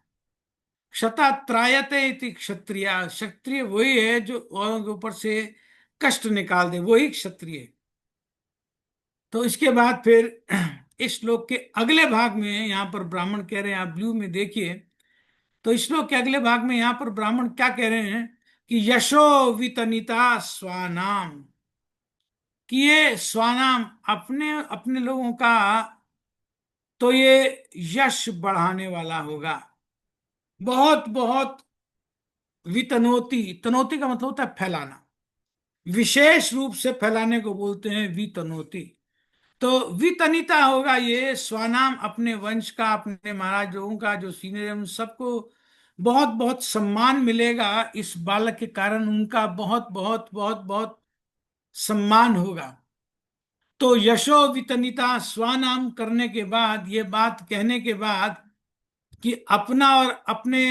Speaker 1: क्षता त्रायते इति क्षत्रिय। क्षत्रिय वही है जो औरों के ऊपर से कष्ट निकाल दे, वही क्षत्रिय है। तो इसके बाद फिर इस श्लोक के अगले भाग में यहाँ पर ब्राह्मण कह रहे हैं, आप ब्लू में देखिए, तो इस श्लोक के अगले भाग में यहाँ पर ब्राह्मण क्या कह रहे हैं कि यशो वितनिता स्वानाम, कि ये स्वानाम अपने अपने लोगों का, तो ये यश बढ़ाने वाला होगा। बहुत बहुत वितनोति, तनोति का मतलब होता है फैलाना, विशेष रूप से फैलाने को बोलते हैं वितनोति। तो वितनिता होगा ये स्वानाम, अपने वंश का, अपने महाराज लोगों का जो सीनियर है उन सबको बहुत बहुत सम्मान मिलेगा। इस बालक के कारण उनका बहुत बहुत बहुत बहुत सम्मान होगा। तो यशो वितनिता स्वानाम करने के बाद, ये बात कहने के बाद कि अपना और अपने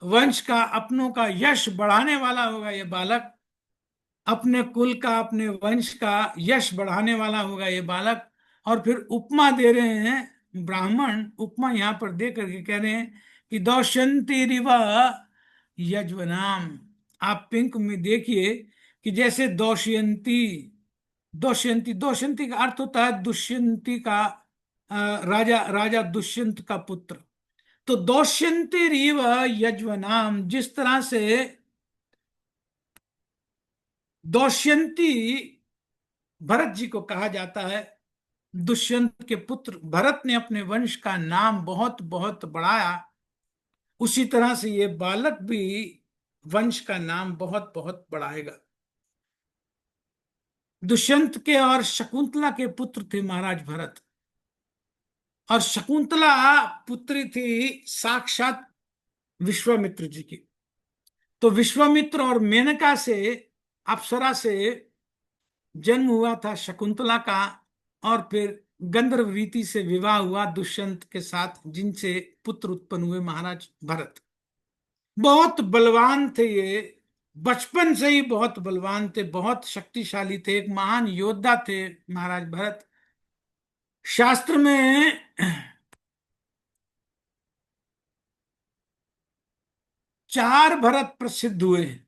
Speaker 1: वंश का, अपनों का यश बढ़ाने वाला होगा ये बालक, अपने कुल का, अपने वंश का यश बढ़ाने वाला होगा ये बालक। और फिर उपमा दे रहे हैं ब्राह्मण, उपमा यहां पर दे करके कह रहे हैं कि दौशंती रिवा यज्वनाम। आप पिंक में देखिए कि जैसे दौशयंती, दौशयंती, दौशयंती का अर्थ होता है दुष्यंती का राजा, राजा दुष्यंत का पुत्र। तो दौशयंती रिव यज्वनाम, जिस तरह से दौष्यंती भरत जी को कहा जाता है, दुष्यंत के पुत्र भरत ने अपने वंश का नाम बहुत बहुत बढ़ाया, उसी तरह से ये बालक भी वंश का नाम बहुत बहुत बढ़ाएगा। दुष्यंत के और शकुंतला के पुत्र थे महाराज भरत, और शकुंतला पुत्री थी साक्षात विश्वामित्र जी की। तो विश्वामित्र और मेनका से, अप्सरा से जन्म हुआ था शकुंतला का, और फिर गंधर्व रीति से विवाह हुआ दुष्यंत के साथ, जिनसे पुत्र उत्पन्न हुए महाराज भरत। बहुत बलवान थे ये, बचपन से ही बहुत बलवान थे, बहुत शक्तिशाली थे, एक महान योद्धा थे महाराज भरत। शास्त्र में 4 भरत प्रसिद्ध हुए हैं।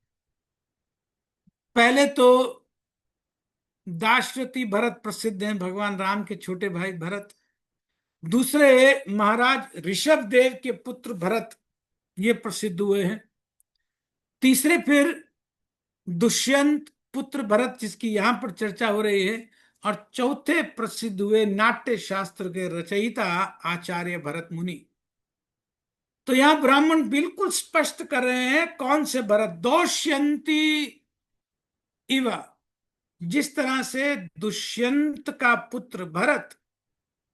Speaker 1: पहले तो दाशरथी भरत प्रसिद्ध हैं, भगवान राम के छोटे भाई भरत। दूसरे महाराज ऋषभ देव के पुत्र भरत, ये प्रसिद्ध हुए हैं। तीसरे फिर दुष्यंत पुत्र भरत, जिसकी यहां पर चर्चा हो रही है। और चौथे प्रसिद्ध हुए नाट्य शास्त्र के रचयिता आचार्य भरत मुनि। तो यहां ब्राह्मण बिल्कुल स्पष्ट कर रहे हैं कौन से भरत, दौष्यंती इव, जिस तरह से दुष्यंत का पुत्र भरत,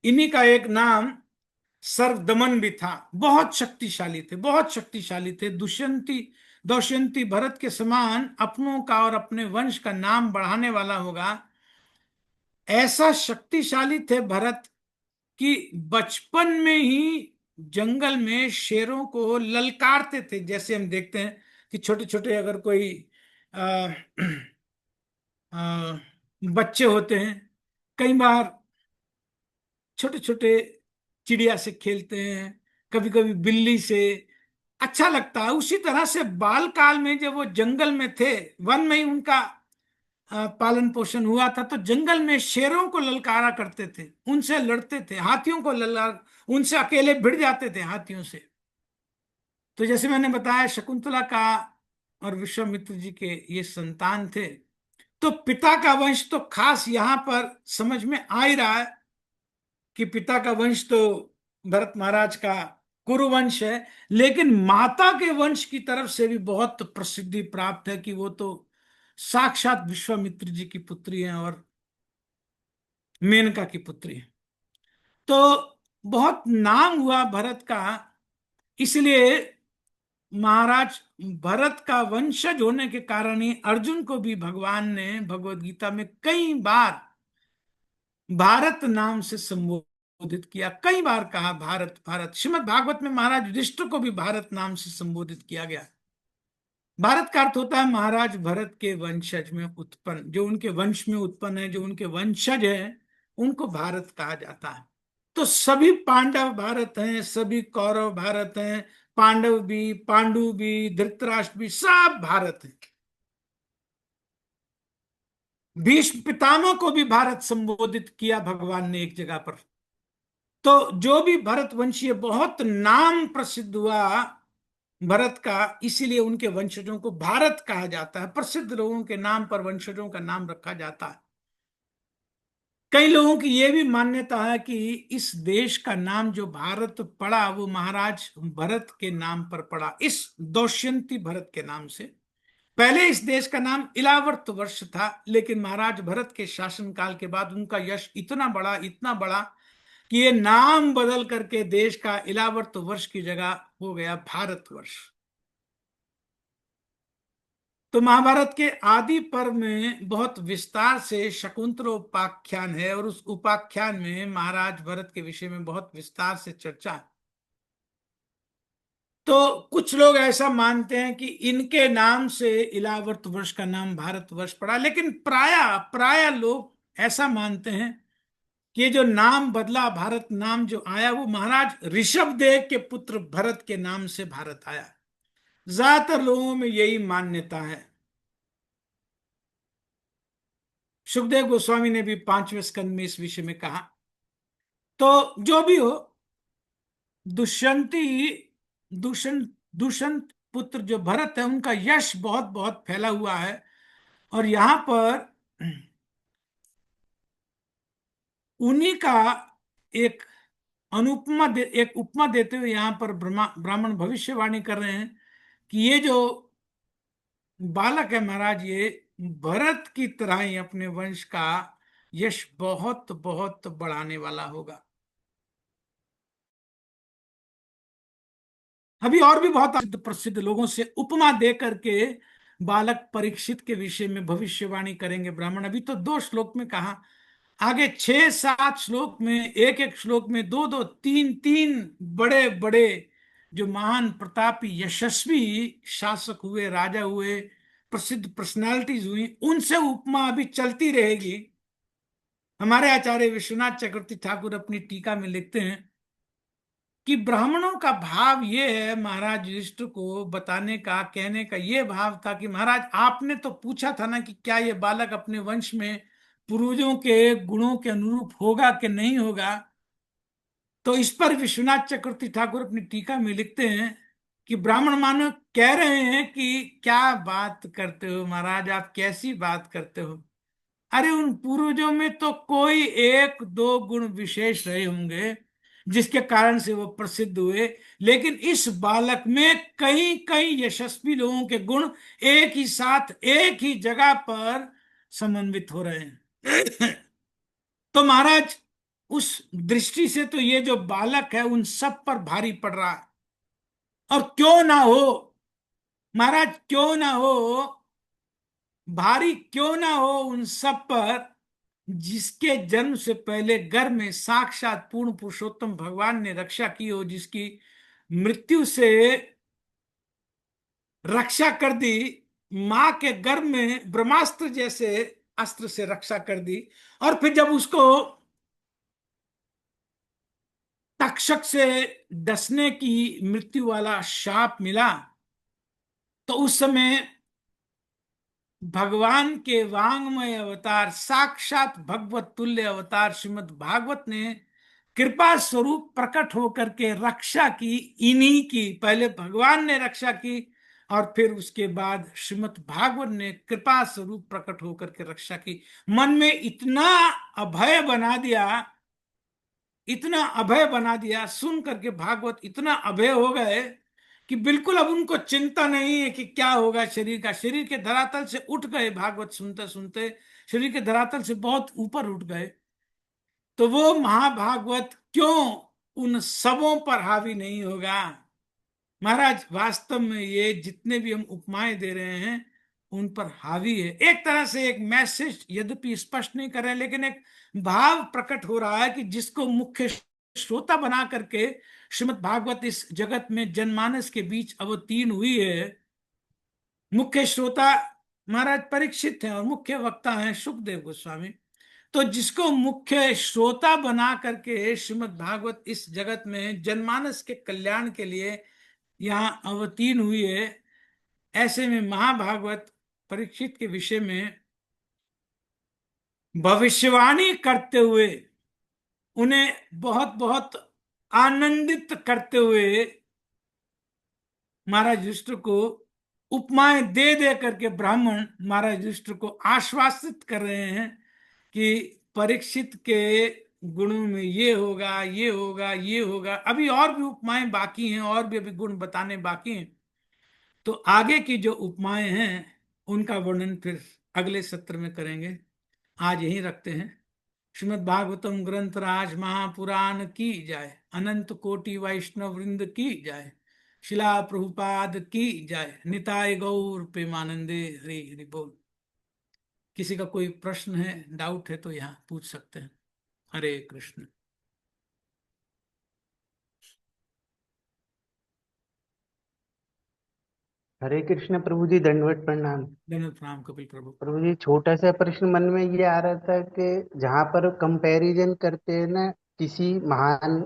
Speaker 1: इन्हीं का एक नाम सर्वदमन भी था, बहुत शक्तिशाली थे, बहुत शक्तिशाली थे। दुष्यंती, दौष्यंती भरत के समान अपनों का और अपने वंश का नाम बढ़ाने वाला होगा। ऐसा शक्तिशाली थे भरत कि बचपन में ही जंगल में शेरों को ललकारते थे। जैसे हम देखते हैं कि छोटे छोटे अगर कोई आ, आ, बच्चे होते हैं, कई बार छोटे छोटे चिड़िया से खेलते हैं, कभी कभी बिल्ली से, अच्छा लगता है। उसी तरह से बाल काल में जब वो जंगल में थे, वन में ही उनका पालन पोषण हुआ था, तो जंगल में शेरों को ललकारा करते थे, उनसे लड़ते थे, हाथियों को ललकार, उनसे अकेले भिड़ जाते थे हाथियों से। तो जैसे मैंने बताया शकुंतला का और विश्वामित्र जी के ये संतान थे। तो पिता का वंश तो खास यहां पर समझ में आ ही रहा है कि पिता का वंश तो भरत महाराज का कुरुवंश है, लेकिन माता के वंश की तरफ से भी बहुत प्रसिद्धि प्राप्त है कि वो तो साक्षात विश्वामित्र जी की पुत्री हैं और मेनका की पुत्री है। तो बहुत नाम हुआ भरत का, इसलिए महाराज भरत का वंशज होने के कारण ही अर्जुन को भी भगवान ने भगवत गीता में कई बार भारत नाम से संबोधित किया, कई बार कहा भारत भारत। श्रीमद् भागवत में महाराज युधिष्ठिर को भी भारत नाम से संबोधित किया गया। भारत का अर्थ होता है महाराज भरत के वंशज में उत्पन्न, जो उनके वंश में उत्पन्न है, जो उनके वंशज है, उनको भारत कहा जाता है। तो सभी पांडव भारत हैं, सभी कौरव भारत हैं, पांडव भी, पांडु भी, धृतराष्ट्र भी, सब भारत हैं। भीष्म पितामह को भी भारत संबोधित किया भगवान ने एक जगह पर। तो जो भी भरत वंशीय, बहुत नाम प्रसिद्ध हुआ भरत का, इसीलिए उनके वंशजों को भारत कहा जाता है। प्रसिद्ध लोगों के नाम पर वंशजों का नाम रखा जाता है। कई लोगों की यह भी मान्यता है कि इस देश का नाम जो भारत पड़ा, वो महाराज भरत के नाम पर पड़ा, इस दौष्यंती भरत के नाम से। पहले इस देश का नाम इलावर्त वर्ष था, लेकिन महाराज भरत के शासनकाल के बाद उनका यश इतना बड़ा, इतना बड़ा कि ये नाम बदल करके देश का इलावर्त वर्ष की जगह हो गया भारत वर्ष। तो महाभारत के आदि पर्व में बहुत विस्तार से शकुंतलोपाख्यान है, और उस उपाख्यान में महाराज भरत के विषय में बहुत विस्तार से चर्चा है। तो कुछ लोग ऐसा मानते हैं कि इनके नाम से इलावर्त वर्ष का नाम भारत वर्ष पड़ा, लेकिन प्राय प्राय लोग ऐसा मानते हैं कि ये जो नाम बदला, भारत नाम जो आया, वो महाराज ऋषभदेव के पुत्र भरत के नाम से भारत आया। ज्यादातर लोगों में यही मान्यता है। सुखदेव गोस्वामी ने भी 5वें स्कंद में इस विषय में कहा। तो जो भी हो, दुष्यंती दुष्यंत दुष्यंत पुत्र जो भरत है, उनका यश बहुत बहुत फैला हुआ है। और यहां पर उन्हीं का एक एक उपमा देते हुए यहां पर ब्राह्मण भविष्यवाणी कर रहे हैं कि ये जो बालक है महाराज, ये भरत की तरह ही अपने वंश का यश बहुत बहुत बढ़ाने वाला होगा। अभी और भी बहुत प्रसिद्ध लोगों से उपमा दे करके बालक परीक्षित के विषय में भविष्यवाणी करेंगे ब्राह्मण। अभी तो 2 श्लोक में कहा, आगे 6-7 श्लोक में, एक एक श्लोक में 2-2 3-3 बड़े बड़े जो महान प्रतापी यशस्वी शासक हुए, राजा हुए, प्रसिद्ध पर्सनालिटीज हुई, उनसे उपमा अभी चलती रहेगी। हमारे आचार्य विश्वनाथ चक्रवर्ती ठाकुर अपनी टीका में लिखते हैं कि ब्राह्मणों का भाव ये है, महाराज युधिष्ठिर को बताने का, कहने का ये भाव था कि महाराज आपने तो पूछा था ना कि क्या ये बालक अपने वंश में पूर्वजों के गुणों के अनुरूप होगा कि नहीं होगा। तो इस पर विश्वनाथ चक्रवर्ती ठाकुर अपनी टीका में लिखते हैं कि ब्राह्मण मानव कह रहे हैं कि क्या बात करते हो महाराज, आप कैसी बात करते हो। अरे उन पूर्वजों में तो कोई 1-2 गुण विशेष रहे होंगे जिसके कारण से वो प्रसिद्ध हुए, लेकिन इस बालक में कई कई यशस्वी लोगों के गुण एक ही साथ एक ही जगह पर समन्वित हो रहे हैं। तो महाराज उस दृष्टि से तो ये जो बालक है उन सब पर भारी पड़ रहा है। और क्यों ना हो महाराज, क्यों ना हो, भारी क्यों ना हो उन सब पर जिसके जन्म से पहले गर्भ में साक्षात पूर्ण पुरुषोत्तम भगवान ने रक्षा की हो, जिसकी मृत्यु से रक्षा कर दी, मां के गर्भ में ब्रह्मास्त्र जैसे अस्त्र से रक्षा कर दी, और फिर जब उसको तक्षक से डसने की मृत्यु वाला शाप मिला, तो उस समय भगवान के वांगमय अवतार, साक्षात भगवत तुल्य अवतार श्रीमद् भागवत ने कृपा स्वरूप प्रकट होकर के रक्षा की, इन्हीं की। पहले भगवान ने रक्षा की और फिर उसके बाद श्रीमद् भागवत ने कृपा स्वरूप प्रकट होकर के रक्षा की। मन में इतना अभय बना दिया, इतना अभय बना दिया, सुन करके भागवत इतना अभय हो गए कि बिल्कुल अब उनको चिंता नहीं है कि क्या होगा शरीर का। शरीर के धरातल से उठ गए, भागवत सुनते सुनते शरीर के धरातल से बहुत ऊपर उठ गए। तो वो महाभागवत क्यों उन सबों पर हावी नहीं होगा। महाराज वास्तव में ये जितने भी हम उपमाएं दे रहे हैं उन पर हावी है। एक तरह से एक मैसेज यद्यपि स्पष्ट नहीं कर रहे हैं, लेकिन एक भाव प्रकट हो रहा है कि जिसको मुख्य श्रोता बना करके श्रीमद् भागवत इस जगत में जनमानस के बीच अवतीर्ण हुई है। मुख्य श्रोता महाराज परीक्षित हैं और मुख्य वक्ता हैं सुखदेव गोस्वामी। तो जिसको मुख्य श्रोता बना करके श्रीमद् भागवत इस जगत में जनमानस के कल्याण के लिए यहां अवतीर्ण हुई है, ऐसे में महाभागवत परीक्षित के विषय में भविष्यवाणी करते हुए, उन्हें बहुत बहुत आनंदित करते हुए महाराज युधिष्ठिर को उपमाएं दे दे करके ब्राह्मण महाराज युधिष्ठिर को आश्वासित कर रहे हैं कि परीक्षित के गुणों में ये होगा, ये होगा, ये होगा। अभी और भी उपमाएं बाकी हैं, और भी अभी गुण बताने बाकी हैं। तो आगे की जो उपमाएं हैं उनका वर्णन फिर अगले सत्र में करेंगे। आज यहीं रखते हैं। श्रीमद् भागवतम ग्रंथ राज महापुराण की जाए, अनंत कोटि वैष्णव वृंद की जाए। शिला प्रभुपाद की जय। निताय गौर प्रेमानंदे। हरि हरि बोल। किसी का कोई प्रश्न है, डाउट है तो यहाँ पूछ सकते हैं। हरे कृष्ण।
Speaker 3: हरे कृष्ण प्रभु जी, दंडवत प्रणाम।
Speaker 1: धन्यवाद प्रणाम कपिल प्रभु।
Speaker 3: प्रभु जी, छोटा सा प्रश्न मन में ये आ रहा था कि जहाँ पर कंपैरिजन करते हैं ना किसी महान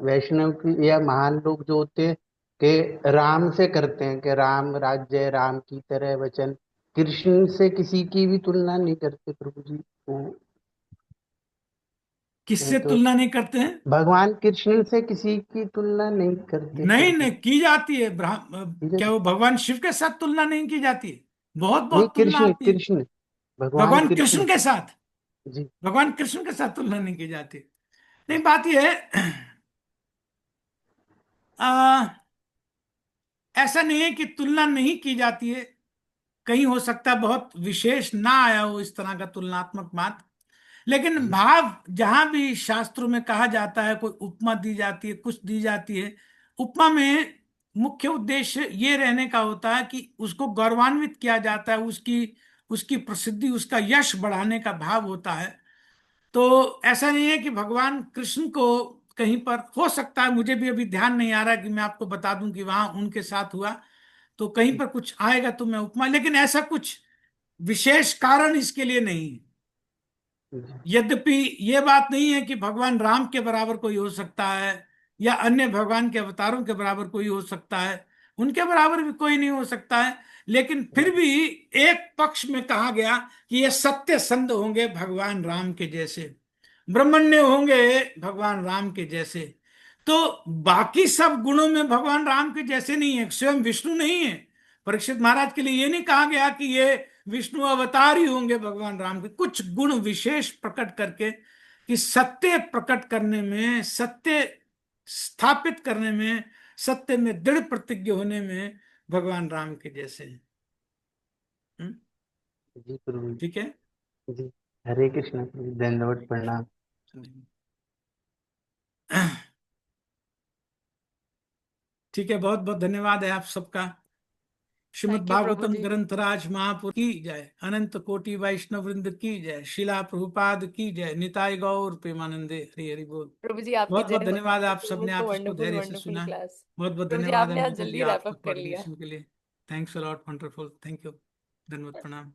Speaker 3: वैष्णव की या महान लोग जो होते हैं कि राम से करते हैं कि राम राज्य राम की तरह वचन, कृष्ण से किसी की भी तुलना नहीं करते प्रभु जी। वो
Speaker 1: किससे
Speaker 3: तो
Speaker 1: तुलना नहीं करते हैं?
Speaker 3: भगवान कृष्ण से किसी की तुलना नहीं करते
Speaker 1: नहीं
Speaker 3: प्रभु।
Speaker 1: नहीं, की जाती है।
Speaker 3: ठीक है।
Speaker 1: क्या वो भगवान शिव के साथ तुलना नहीं की जाती है? बहुत
Speaker 3: नहीं,
Speaker 1: बहुत तुलना
Speaker 3: कृष्ण
Speaker 1: आती है।
Speaker 3: कृष्ण, भगवान
Speaker 1: भगवान
Speaker 3: कृष्ण।
Speaker 1: कृष्ण के साथ,
Speaker 3: जी
Speaker 1: भगवान कृष्ण के साथ तुलना नहीं की जाती। नहीं, बात यह है, ऐसा नहीं है कि तुलना नहीं की जाती है। कहीं हो सकता है बहुत विशेष ना आया हो इस तरह का तुलनात्मक बात, लेकिन
Speaker 3: जी
Speaker 1: भाव जहां भी शास्त्रों में कहा जाता है, कोई उपमा दी जाती है, कुछ दी जाती है, उपमा में मुख्य उद्देश्य ये रहने का होता है कि उसको गौरवान्वित किया जाता है, उसकी उसकी प्रसिद्धि, उसका यश बढ़ाने का भाव होता है। तो ऐसा नहीं है कि भगवान कृष्ण को कहीं पर हो सकता है, मुझे भी अभी ध्यान नहीं आ रहा कि मैं आपको बता दूं कि वहां उनके साथ हुआ, तो कहीं पर कुछ आएगा तो मैं उपमा, लेकिन ऐसा कुछ विशेष कारण इसके लिए नहीं है।
Speaker 3: जी
Speaker 1: यद्यपि ये बात नहीं है कि भगवान राम के बराबर कोई हो सकता है या अन्य भगवान के अवतारों के बराबर कोई हो सकता है, उनके बराबर भी कोई नहीं हो सकता है, लेकिन फिर भी एक पक्ष में कहा गया कि ये सत्य संध होंगे भगवान राम के जैसे, ब्रह्मण्य होंगे भगवान राम के जैसे। तो बाकी सब गुणों में भगवान राम के जैसे नहीं है, स्वयं विष्णु नहीं है। परीक्षित महाराज के लिए ये नहीं कहा गया कि ये विष्णु अवतार ही होंगे भगवान राम के, कुछ गुण विशेष प्रकट करके कि सत्य प्रकट करने में, सत्य स्थापित करने में, सत्य में दृढ़ प्रतिज्ञ होने में भगवान राम के जैसे हैं।
Speaker 3: जी प्रभु
Speaker 1: ठीक है।
Speaker 3: जी। हरे कृष्ण प्रभु, दंडवत प्रणाम।
Speaker 1: ठीक है, बहुत बहुत धन्यवाद है आप सबका। श्रीमद्
Speaker 2: थैंक यू प्रभु
Speaker 1: भागवतम
Speaker 2: जी।
Speaker 1: ग्रंथराज महापुर की जय। अनंत कोटि वैष्णव वृंद की जय। शिला प्रभुपाद की जय। निताय गौर प्रेमानंदे। हरि हरि बोल।
Speaker 2: प्रभु जी आपकी
Speaker 1: बहुत बहुत
Speaker 2: जय हो।
Speaker 1: धन्यवाद, आप
Speaker 2: इट
Speaker 1: सबने
Speaker 2: वाज
Speaker 1: आप इसको
Speaker 2: वंडरफुल
Speaker 1: धैर्य से
Speaker 2: वंडरफुल
Speaker 1: सुना।
Speaker 2: क्लास।
Speaker 1: बहुत बहुत
Speaker 2: प्रभु जी
Speaker 1: धन्यवाद है
Speaker 2: आपने आज
Speaker 1: अंकिता जी
Speaker 2: जल्दी रैप
Speaker 1: आपके
Speaker 2: अप कर लिया।
Speaker 1: कोऑर्डिनेशन के लिए। Thanks a lot, wonderful, thank you. धन्यवाद प्रणाम।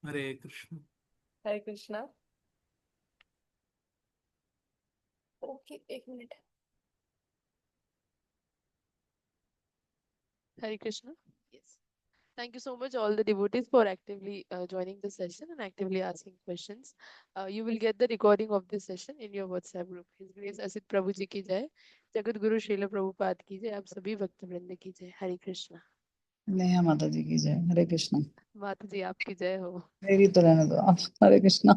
Speaker 1: हरे कृष्ण।
Speaker 2: हरे कृष्णा। ओके, एक minute. Hare Krishna. Yes. Thank you so much, all the devotees, for actively joining the session and actively asking questions. You will get the recording of this session in your WhatsApp group. His Grace Asit Prabhu ji ki jai. Jagat Guru Srila Prabhupada ki jai. आप सभी भक्त वृंद की जय। हरे कृष्णा।
Speaker 4: नेहा माता जी की जय। हरे कृष्णा।
Speaker 2: माता जी आपकी जय हो।
Speaker 4: मेरी तो रहने दो आप। हरे कृष्णा।